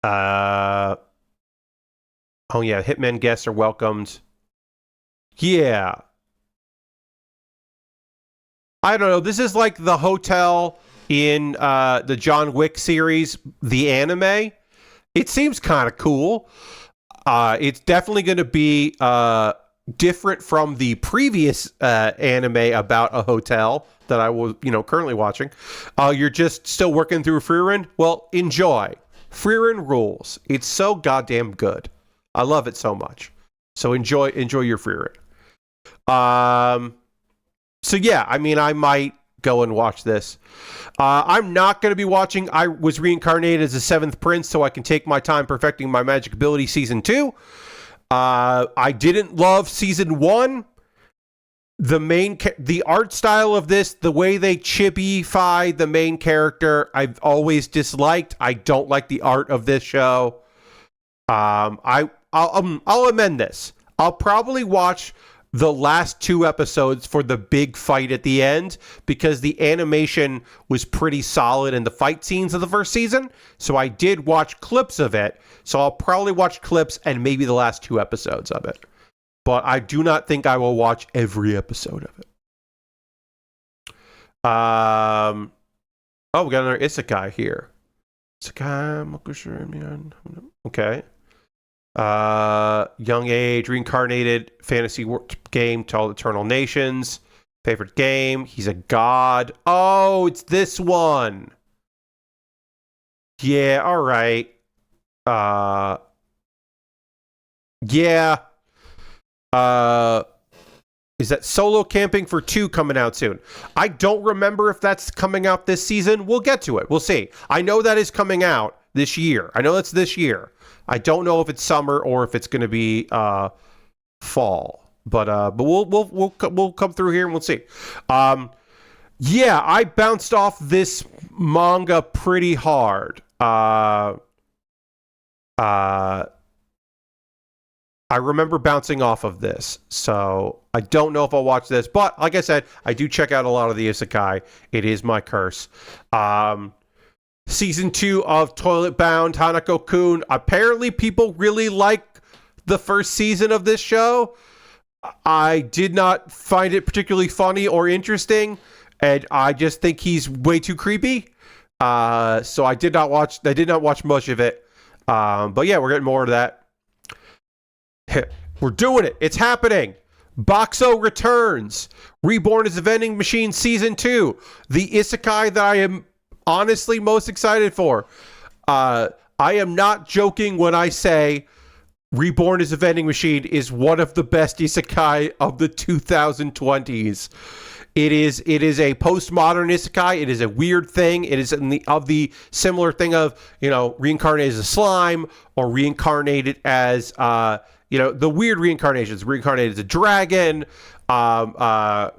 Oh yeah, Hitman guests are welcomed. Yeah. I don't know. This is like the hotel in the John Wick series, the anime. It seems kind of cool. It's definitely going to be different from the previous anime about a hotel that I was, currently watching. You're just still working through Frieren? Well, enjoy. Frieren rules. It's so goddamn good. I love it so much. So enjoy your Frieren. So yeah, I mean, I might go and watch this. I'm not going to be watching I Was Reincarnated as a Seventh Prince, so I can take my time perfecting my magic ability season 2. I didn't love season 1. The art style of this, the way they chibi-fy the main character, I've always disliked. I don't like the art of this show. I'll amend this. I'll probably watch the last 2 episodes for the big fight at the end because the animation was pretty solid in the fight scenes of the first season. So I did watch clips of it. So I'll probably watch clips and maybe the last 2 episodes of it. But I do not think I will watch every episode of it. Oh, we got another isekai here. Isekai, okay. Young age, reincarnated, fantasy game to all eternal nations. Favorite game, he's a god. Oh, it's this one. Yeah, all right. Yeah. Is that Solo Camping for 2 coming out soon? I don't remember if that's coming out this season. We'll get to it. We'll see. I know that is coming out this year. I know that's this year. I don't know if it's summer or if it's going to be fall. But we'll come through here and we'll see. Yeah, I bounced off this manga pretty hard. I remember bouncing off of this, so I don't know if I'll watch this. But like I said, I do check out a lot of the isekai. It is my curse. Season 2 of Toilet Bound Hanako-kun. Apparently, people really like the first season of this show. I did not find it particularly funny or interesting, and I just think he's way too creepy. So I did not watch much of it. But yeah, we're getting more of that. We're doing it. It's happening. Boxo returns. Reborn as a Vending Machine Season 2. The isekai that I am honestly most excited for. I am not joking when I say Reborn as a Vending Machine is one of the best isekai of the 2020s. It is a postmodern isekai. It is a weird thing. It is of the similar thing of, reincarnated as a slime or reincarnated as the weird reincarnations, reincarnated as a dragon, like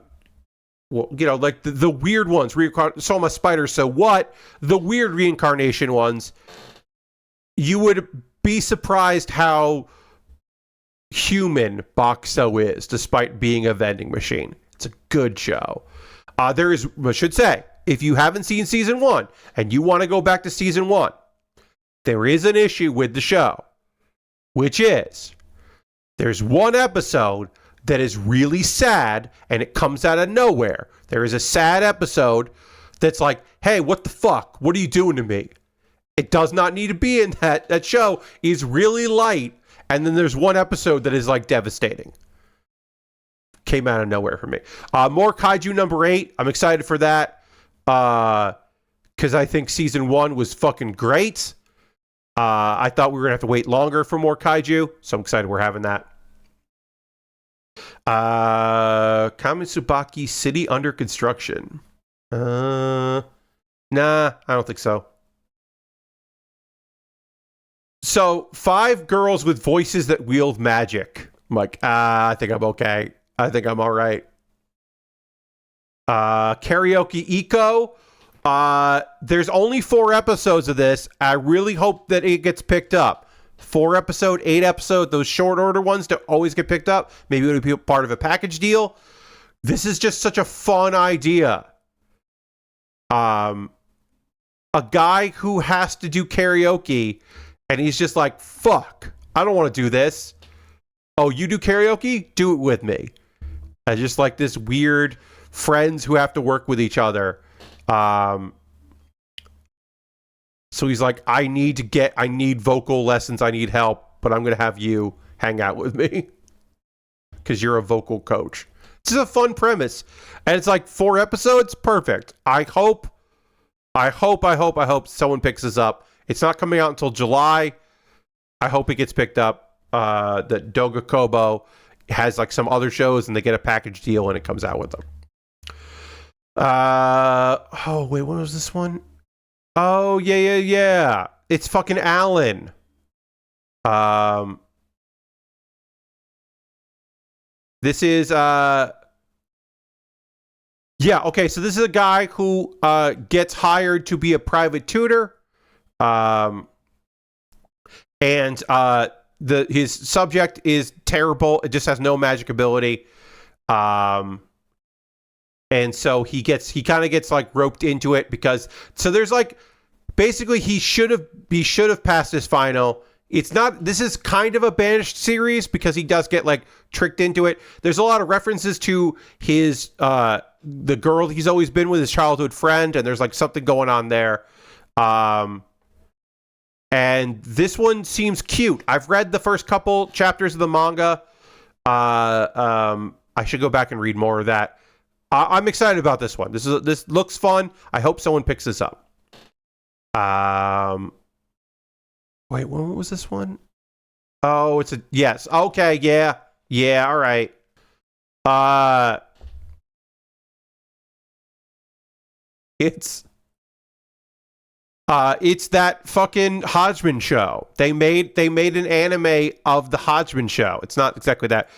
the weird ones, so I'm a spider, so what? The weird reincarnation ones, you would be surprised how human Boxo is, despite being a vending machine. It's a good show. I should say, if you haven't seen season 1 and you want to go back to season 1, there is an issue with the show, which is there's one episode that is really sad and it comes out of nowhere. There is a sad episode that's like, hey, what the fuck? What are you doing to me? It does not need to be in that. That show is really light. And then there's one episode that is like devastating. Came out of nowhere for me. More Kaiju number 8. I'm excited for that. Because I think season 1 was fucking great. I thought we were going to have to wait longer for more Kaiju. So I'm excited we're having that. Kamisubaki City under construction. Nah, I don't think so. So, 5 girls with voices that wield magic. I'm like, I think I'm okay. I think I'm all right. Karaoke Eco. There's only 4 episodes of this. I really hope that it gets picked up. 4 episode, 8 episode, those short order ones don't always get picked up. Maybe it'll be part of a package deal. This is just such a fun idea. A guy who has to do karaoke and he's just like, fuck, I don't want to do this. Oh, you do karaoke? Do it with me. And just like this weird friends who have to work with each other. So he's like, I need vocal lessons. I need help, but I'm going to have you hang out with me because you're a vocal coach. This is a fun premise. And it's like 4 episodes. Perfect. I hope someone picks this up. It's not coming out until July. I hope it gets picked up. That Doga Kobo has like some other shows and they get a package deal and it comes out with them. Oh wait, what was this one? Oh yeah. It's fucking Alan. Um, this is yeah, okay, so this is a guy who gets hired to be a private tutor. Um, and his subject is terrible. It just has no magic ability. Um, and so he kind of gets like roped into it because so there's like basically he should have passed his final. It's not, this is kind of a banished series because he does get like tricked into it. There's a lot of references to his the girl he's always been with, his childhood friend, and there's like something going on there. And this one seems cute. I've read the first couple chapters of the manga. I should go back and read more of that. I'm excited about this one. This looks fun. I hope someone picks this up. Wait, what was this one? Oh, it's a yes. Okay, yeah. All right. It's that fucking Hodgman show. They made an anime of the Hodgman show. It's not exactly that.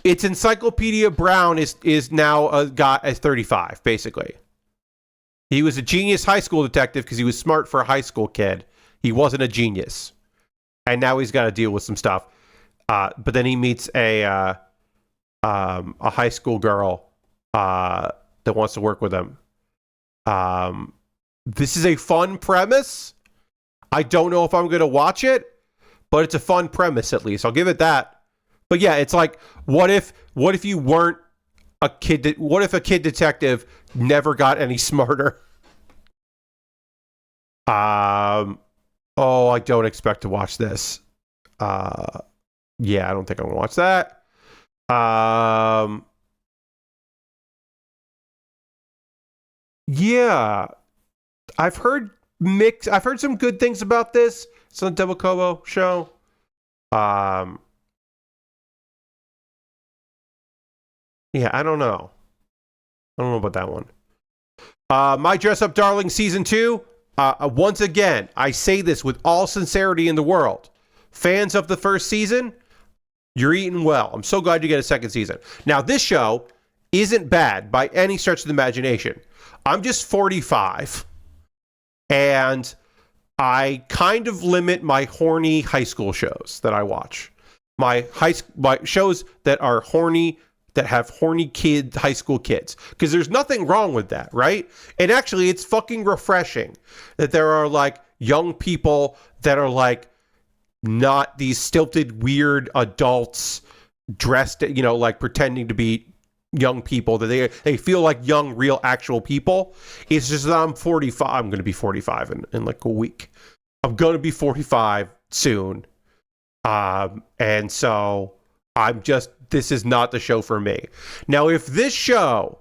It's Encyclopedia Brown is now a guy as 35 basically. He was a genius high school detective because he was smart for a high school kid. He wasn't a genius, and now he's got to deal with some stuff. But then he meets a high school girl that wants to work with him. This is a fun premise. I don't know if I'm going to watch it, but it's a fun premise at least. I'll give it that. But yeah, it's like, what if you weren't a kid? What if a kid detective never got any smarter? Oh, I don't expect to watch this. Yeah, I don't think I'm gonna watch that. Yeah, I've heard some good things about this. It's on the Double Kobo show. Yeah, I don't know. I don't know about that one. My Dress Up Darling Season 2. Once again, I say this with all sincerity in the world. Fans of the first season, you're eating well. I'm so glad you get a second season. Now, this show isn't bad by any stretch of the imagination. I'm just 45. And I kind of limit my horny high school shows that I watch. My shows that are horny, that have horny high school kids. Because there's nothing wrong with that, right? And actually, it's fucking refreshing that there are like young people that are like not these stilted, weird adults dressed, like pretending to be young people, that they feel like young, real, actual people. It's just that I'm 45. I'm going to be 45 in like a week. I'm going to be 45 soon. And so this is not the show for me. Now, if this show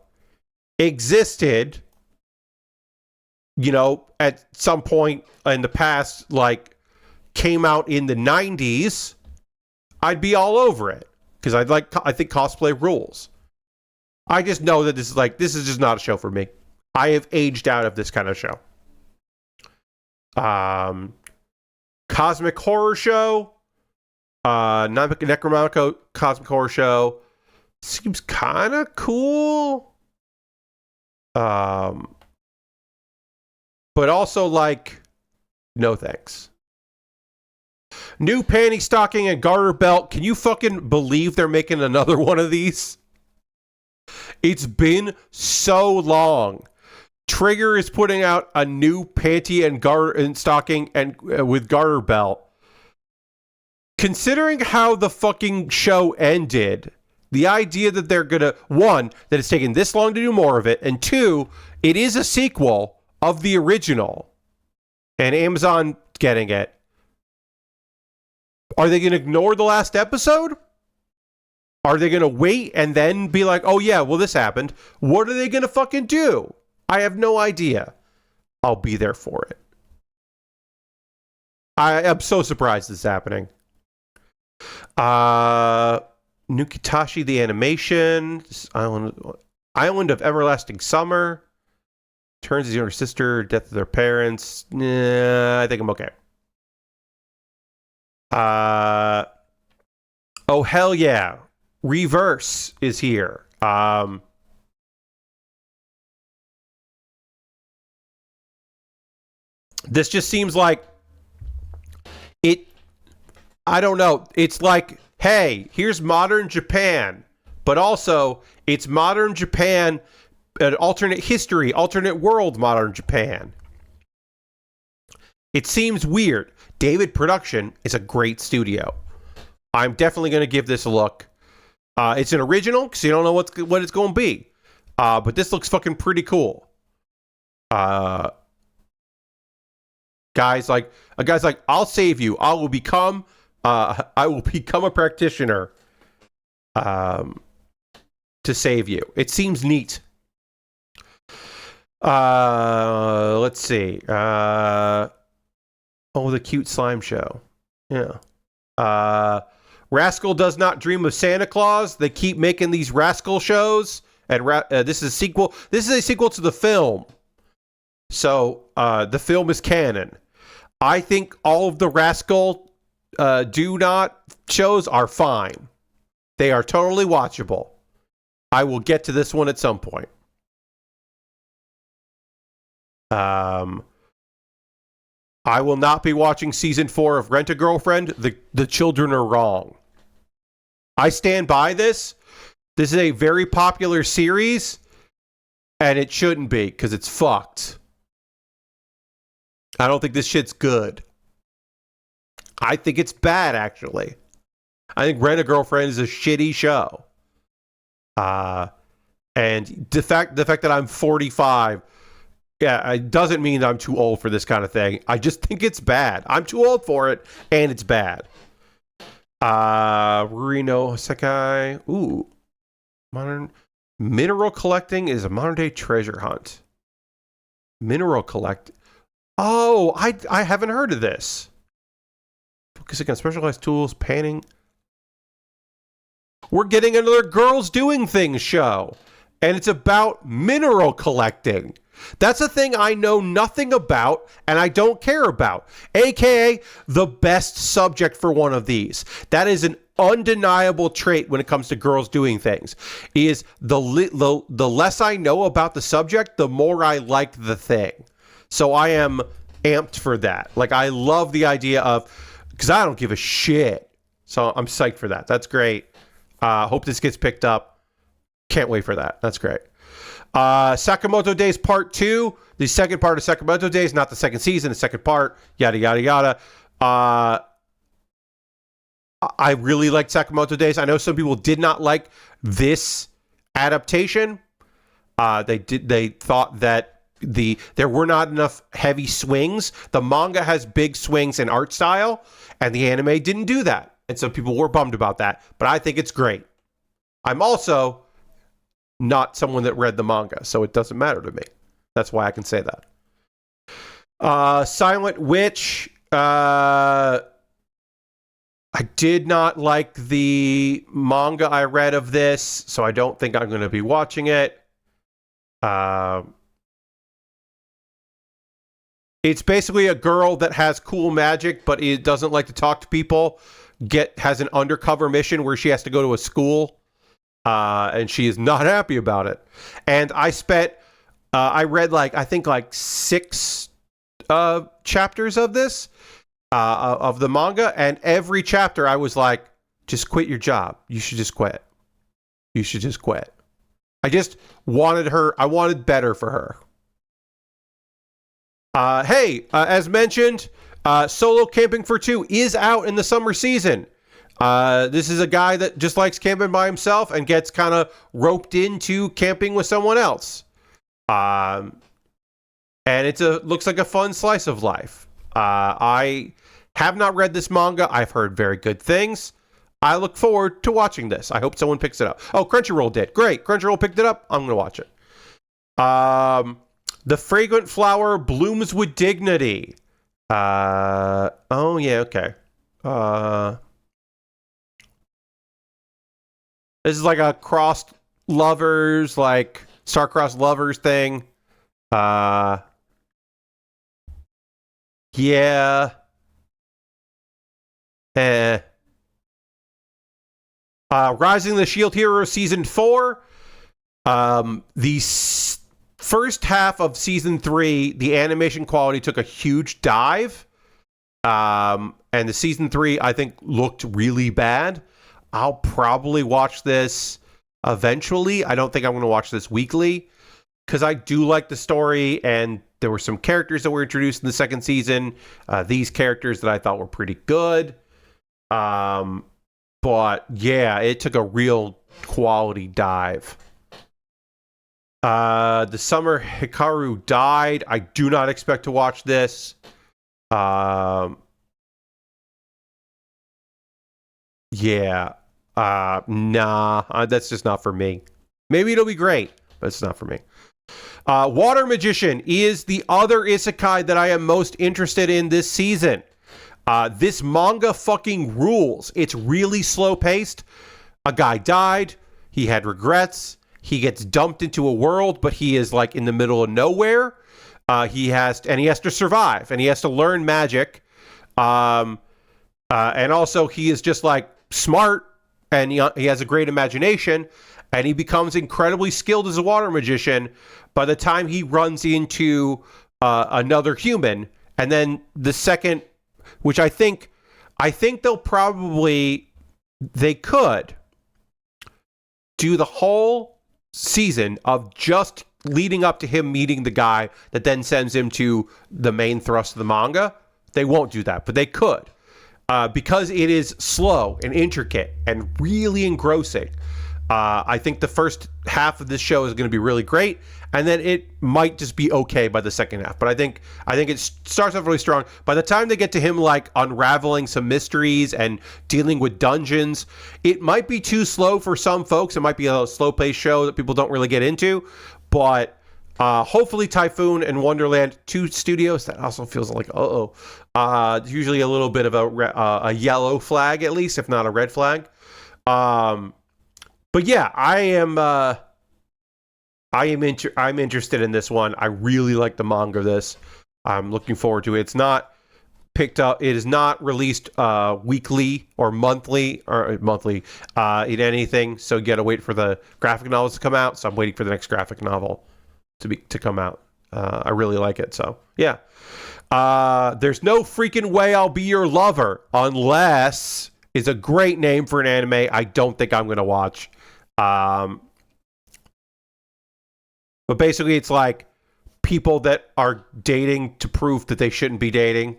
existed, at some point in the past, like came out in the 90s, I'd be all over it because I think cosplay rules. I just know that this is just not a show for me. I have aged out of this kind of show. Cosmic Horror Show. Necromantico Cosmic Horror Show seems kind of cool. But also like, no thanks. New panty stocking and garter belt. Can you fucking believe they're making another one of these? It's been so long. Trigger is putting out a new panty and garter and stocking and with garter belt. Considering how the fucking show ended, the idea that they're gonna, one, that it's taken this long to do more of it, and two, it is a sequel of the original, and Amazon getting it. Are they gonna ignore the last episode? Are they gonna wait and then be like, oh yeah, well this happened? What are they gonna fucking do? I have no idea. I'll be there for it. I am so surprised this is happening. Nukitashi the animation. Island of Everlasting Summer. Turns his younger sister. Death of their parents. Nah, I think I'm okay. Oh, hell yeah. Reverse is here. This just seems like it. I don't know. It's like, hey, here's modern Japan, but also it's modern Japan, an alternate history, alternate world modern Japan. It seems weird. David Production is a great studio. I'm definitely going to give this a look. It's an original because you don't know what it's going to be. But this looks fucking pretty cool. Guys like, I'll save you. I will become a practitioner to save you. It seems neat. Let's see. The cute slime show. Yeah. Rascal Does Not Dream of Santa Claus. They keep making these Rascal shows, and this is a sequel. This is a sequel to the film. So the film is canon. I think all of the Rascal Do Not shows are fine. They are totally watchable. I will get to this one at some point. I will not be watching season 4 of Rent a Girlfriend. The children are wrong. I stand by this. This is a very popular series, and it shouldn't be because it's fucked. I don't think this shit's good. I think it's bad, actually. I think Rent a Girlfriend is a shitty show. And the fact that I'm 45, yeah, it doesn't mean I'm too old for this kind of thing. I just think it's bad. I'm too old for it, and it's bad. Reno Sekai. Ooh. Modern mineral collecting is a modern day treasure hunt. Mineral collect. Oh, I haven't heard of this. Focusing on specialized tools, panning. We're getting another Girls Doing Things show, and it's about mineral collecting. That's a thing I know nothing about and I don't care about, aka the best subject for one of these. That is an undeniable trait when it comes to Girls Doing Things, is the less I know about the subject, the more I like the thing. So I am amped for that. Like, I love the idea of, because I don't give a shit. So I'm psyched for that. That's great. Hope this gets picked up. Can't wait for that. That's great. Sakamoto Days Part 2. The second part of Sakamoto Days, not the second season, the second part. Yada, yada, yada. I really liked Sakamoto Days. I know some people did not like this adaptation. They thought that there were not enough heavy swings. The manga has big swings in art style, and the anime didn't do that. And some people were bummed about that, but I think it's great. I'm also not someone that read the manga, so it doesn't matter to me. That's why I can say that. Silent Witch. I did not like the manga I read of this, so I don't think I'm going to be watching it. It's basically a girl that has cool magic, but it doesn't like to talk to people. Has an undercover mission where she has to go to a school, and she is not happy about it. And I read I think 6 chapters of this, of the manga, and every chapter I was like, just quit your job. You should just quit. You should just quit. I just wanted I wanted better for her. As mentioned, Solo Camping for Two is out in the summer season. This is a guy that just likes camping by himself and gets kind of roped into camping with someone else. And looks like a fun slice of life. I have not read this manga. I've heard very good things. I look forward to watching this. I hope someone picks it up. Oh, Crunchyroll did. Great. Crunchyroll picked it up. I'm going to watch it. The Fragrant Flower Blooms with Dignity. Oh, yeah, okay. This is like a crossed lovers, like star-crossed lovers thing. Yeah. Eh. Rising of the Shield Hero Season 4. First half of Season 3, the animation quality took a huge dive. And the Season 3, I think, looked really bad. I'll probably watch this eventually. I don't think I'm going to watch this weekly, because I do like the story, and there were some characters that were introduced in the second season. These characters that I thought were pretty good. But yeah, it took a real quality dive. The summer Hikaru died. I do not expect to watch this. Yeah. Nah, that's just not for me. Maybe it'll be great, but it's not for me. Water Magician is the other isekai that I am most interested in this season. This manga fucking rules. It's really slow paced. A guy died. He had regrets. He gets dumped into a world, but he is like in the middle of nowhere. He has to survive, and he has to learn magic. And also he is just like smart, and he has a great imagination, and he becomes incredibly skilled as a water magician by the time he runs into another human. And then the second, which I think they could do the whole season of just leading up to him meeting the guy that then sends him to the main thrust of the manga. They won't do that, but they could. Because it is slow and intricate and really engrossing. I think the first half of this show is going to be really great, and then it might just be okay by the second half. But I think it starts off really strong. By the time they get to him like unraveling some mysteries and dealing with dungeons, it might be too slow for some folks. It might be a slow-paced show that people don't really get into. But hopefully Typhoon and Wonderland, two studios, that also feels like usually a little bit of a yellow flag, at least, if not a red flag. But yeah, I'm interested in this one. I really like the manga of this. I'm looking forward to it. It's not picked up. It is not released weekly or monthly in anything. So you got to wait for the graphic novels to come out. So I'm waiting for the next graphic novel to come out. I really like it. So yeah. There's no freaking way I'll be your lover unless is a great name for an anime I don't think I'm going to watch. But basically it's like people that are dating to prove that they shouldn't be dating.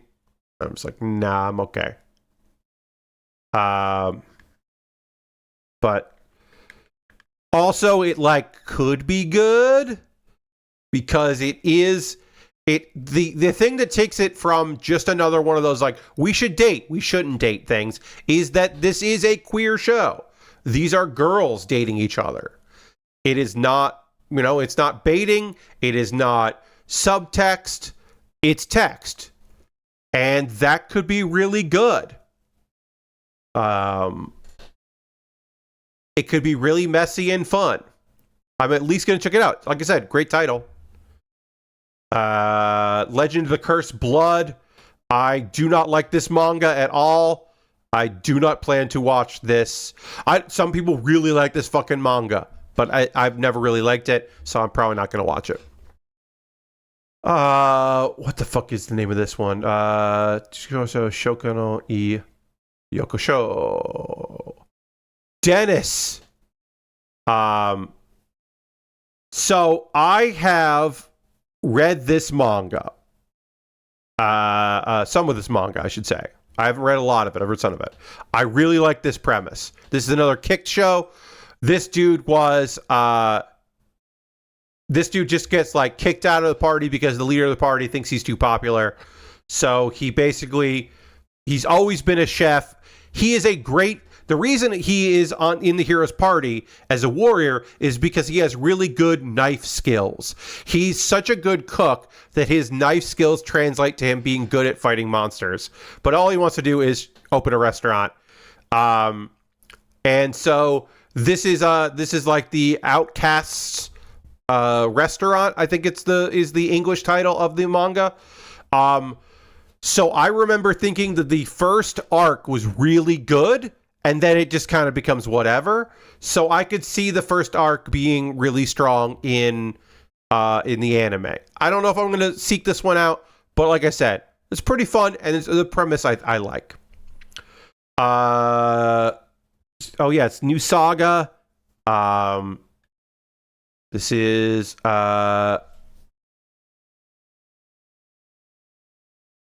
I'm just like, nah, I'm okay. But also it like could be good because it is the thing that takes it from just another one of those like we should date, we shouldn't date things is that this is a queer show. These are girls dating each other. It is not, it's not baiting. It is not subtext. It's text. And that could be really good. It could be really messy and fun. I'm at least going to check it out. Like I said, great title. Legend of the Cursed Blood. I do not like this manga at all. I do not plan to watch this. Some people really like this fucking manga, but I've never really liked it, so I'm probably not going to watch it. What the fuck is the name of this one? Shoko no I Yokusho. Dennis. So I have read this manga. Some of this manga, I should say. I haven't read a lot of it. I've read some of it. I really like this premise. This is another kicked show. This dude just gets like kicked out of the party because the leader of the party thinks he's too popular. So he's always been a chef. He is the reason he is in the hero's party as a warrior is because he has really good knife skills. He's such a good cook that his knife skills translate to him being good at fighting monsters. But all he wants to do is open a restaurant. And so This is like the Outcasts restaurant. I think is the English title of the manga. So I remember thinking that the first arc was really good, and then it just kind of becomes whatever. So I could see the first arc being really strong in the anime. I don't know if I'm going to seek this one out, but like I said, it's pretty fun, and it's the premise I like. Oh yeah, it's New Saga. This is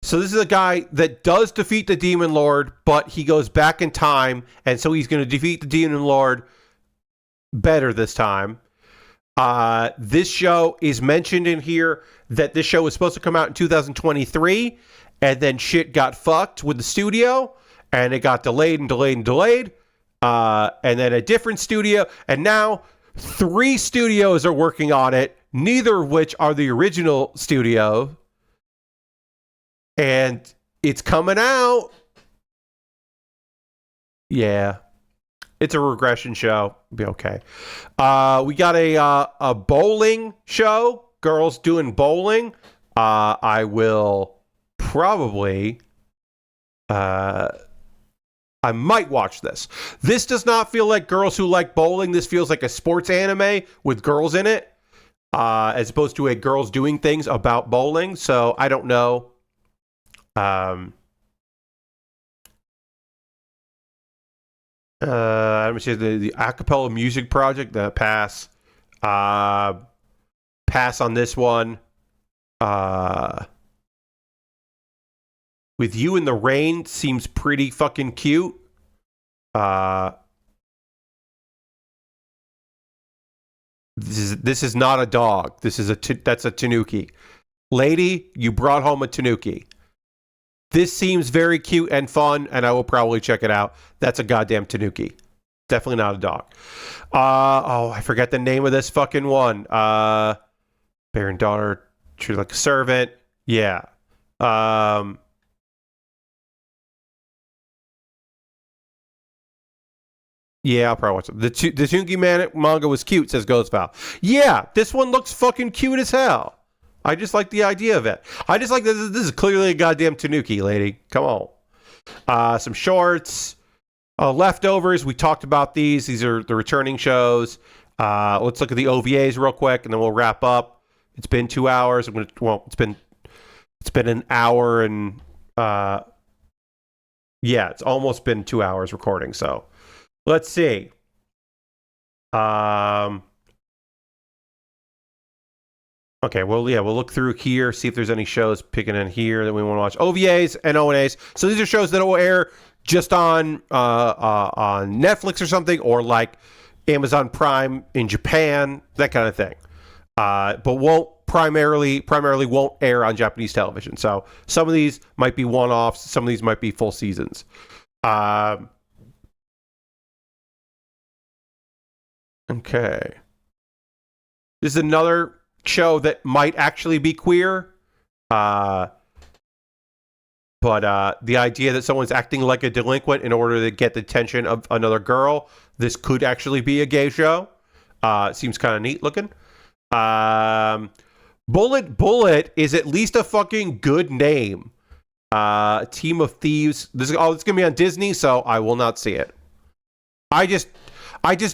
so this is a guy that does defeat the Demon Lord, but he goes back in time, and so he's going to defeat the Demon Lord better this time. This show is mentioned in here that this show was supposed to come out in 2023, and then shit got fucked with the studio, and it got delayed and delayed and delayed. And then a different studio, and now 3 studios are working on it, neither of which are the original studio. And it's coming out. Yeah. It's a regression show. Be okay. We got a bowling show. Girls doing bowling. I will probably I might watch this. This does not feel like girls who like bowling. This feels like a sports anime with girls in it, as opposed to a girls doing things about bowling. So I don't know. Let me see the acapella music project. Pass. Pass on this one. With You in the Rain seems pretty fucking cute. This is not a dog. That's a tanuki. Lady, you brought home a tanuki. This seems very cute and fun, and I will probably check it out. That's a goddamn tanuki. Definitely not a dog. I forget the name of this fucking one. Baer and daughter treated like a servant. Yeah. Yeah, I'll probably watch it. The Tanuki manga was cute, says Ghostval. Yeah, this one looks fucking cute as hell. I just like the idea of it. I just like this is clearly a goddamn Tanuki, lady. Come on. Some shorts. Leftovers. We talked about these. These are the returning shows. Let's look at the OVAs real quick, and then we'll wrap up. It's been 2 hours. It's been an hour and it's almost been 2 hours recording. So let's see. Okay, well, yeah, we'll look through here, see if there's any shows picking in here that we want to watch. OVAs and ONAs. So these are shows that will air just on Netflix or something, or like Amazon Prime in Japan, that kind of thing. But won't primarily won't air on Japanese television. So some of these might be one-offs. Some of these might be full seasons. Okay. This is another show that might actually be queer. But the idea that someone's acting like a delinquent in order to get the attention of another girl, this could actually be a gay show. Seems kind of neat looking. Bullet is at least a fucking good name. Team of Thieves. It's going to be on Disney, so I will not see it. I just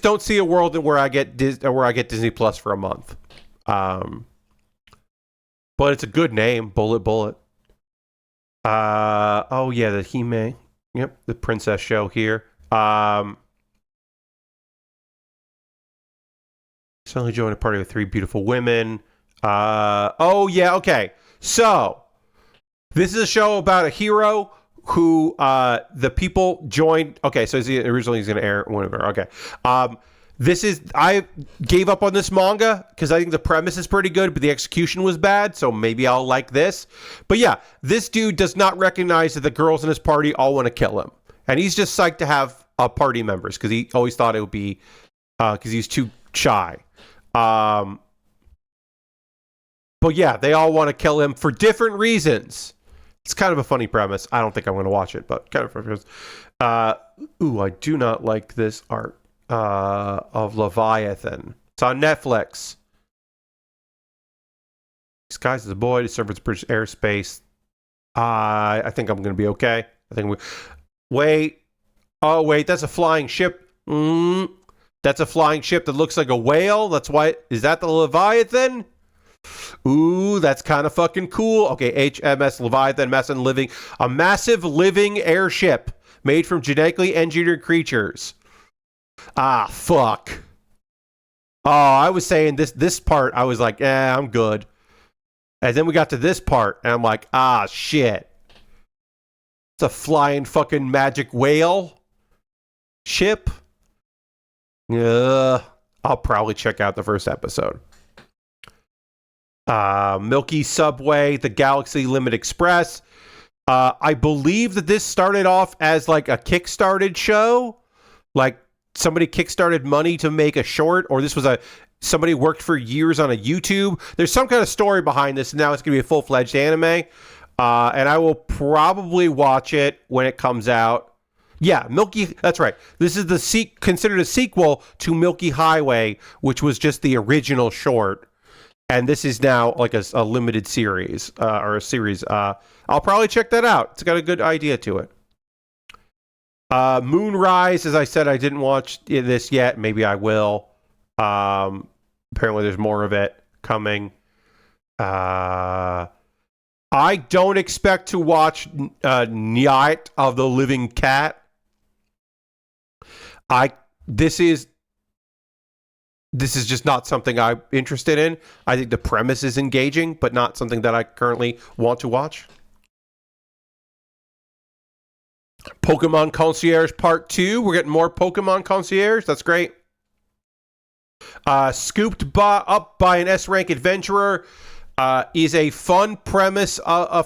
don't see a world where I get Disney Plus for a month. But it's a good name, Bullet. Oh yeah, the Hime. Yep, the princess show here. Suddenly joined a party with 3 beautiful women. Oh yeah, okay. So this is a show about a hero who the people joined. Okay, so originally he's going to air whenever. Okay. I gave up on this manga because I think the premise is pretty good, but the execution was bad, so maybe I'll like this. But yeah, this dude does not recognize that the girls in his party all want to kill him. And he's just psyched to have party members because he always thought it would be because he's too shy. But yeah, they all want to kill him for different reasons. It's kind of a funny premise. I don't think I'm going to watch it, but kind of funny. I do not like this art. of Leviathan. It's on Netflix. Disguised as a boy to serve as British airspace. I think I'm going to be okay. I think we... Wait. Oh, wait. That's a flying ship. That's a flying ship that looks like a whale. That's why... Is that the Leviathan? Ooh, that's kind of fucking cool. Okay, HMS Leviathan, a massive living airship made from genetically engineered creatures. Ah, fuck. Oh, I was saying this part, I was like, I'm good. And then we got to this part, and I'm like, shit. It's a flying fucking magic whale ship. I'll probably check out the first episode. Milky Subway, the Galaxy Limit Express. I believe that this started off as like a kickstarted show. Like somebody kickstarted money to make a short, or this was somebody worked for years on a YouTube. There's some kind of story behind this, and now it's going to be a full-fledged anime. And I will probably watch it when it comes out. Yeah, Milky, that's right. This is considered a sequel to Milky Highway, which was just the original short. And this is now like a limited series, or a series. I'll probably check that out. It's got a good idea to it. Moonrise, as I said, I didn't watch this yet. Maybe I will. Apparently there's more of it coming. I don't expect to watch Night of the Living Cat. This is just not something I'm interested in. I think the premise is engaging, but not something that I currently want to watch. Pokemon Concierge Part 2. We're getting more Pokemon Concierge. That's great. Scooped up by an S-rank adventurer is a fun premise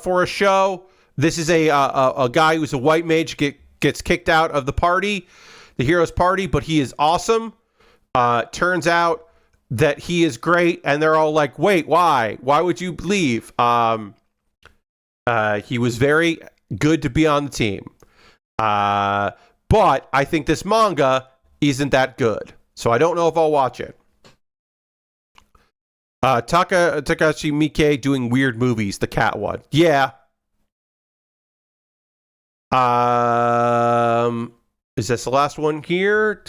for a show. This is a guy who's a white mage gets kicked out of the party, the hero's party, but he is awesome. Turns out that he is great, and they're all like, wait, why? Why would you leave? He was very good to be on the team. But I think this manga isn't that good, so I don't know if I'll watch it. Takashi Miike doing weird movies, the cat one. Yeah. Is this the last one here?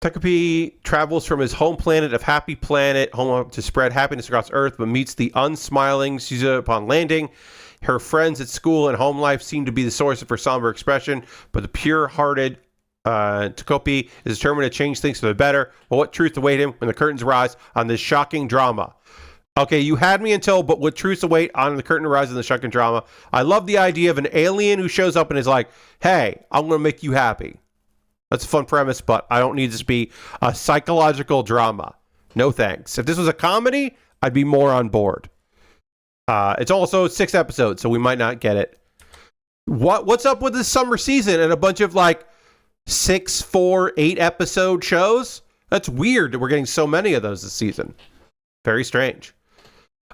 Takapi travels from his home planet of Happy Planet home to spread happiness across Earth, but meets the unsmiling Suza upon landing. Her friends at school and home life seem to be the source of her somber expression, but the pure-hearted Takapi is determined to change things for the better. But what truth await him when the curtains rise on this shocking drama? Okay, you had me until, but what truths await on the curtain rise on the shocking drama? I love the idea of an alien who shows up and is like, hey, I'm going to make you happy. That's a fun premise, but I don't need this to be a psychological drama. No thanks. If this was a comedy, I'd be more on board. It's also 6 episodes, so we might not get it. What's up with this summer season and a bunch of like 6, 4, 8 episode shows? That's weird that we're getting so many of those this season. Very strange.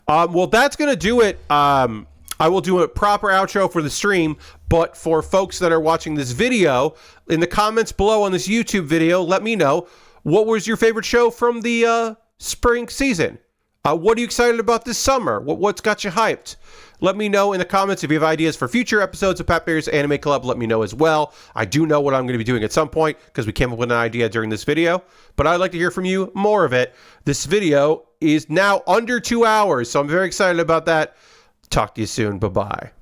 Well, that's going to do it. I will do a proper outro for the stream, but for folks that are watching this video, in the comments below on this YouTube video, let me know, what was your favorite show from the spring season? What are you excited about this summer? What's got you hyped? Let me know in the comments. If you have ideas for future episodes of Pat Baer's Anime Club, let me know as well. I do know what I'm going to be doing at some point because we came up with an idea during this video, but I'd like to hear from you more of it. This video is now under 2 hours, so I'm very excited about that. Talk to you soon. Bye-bye.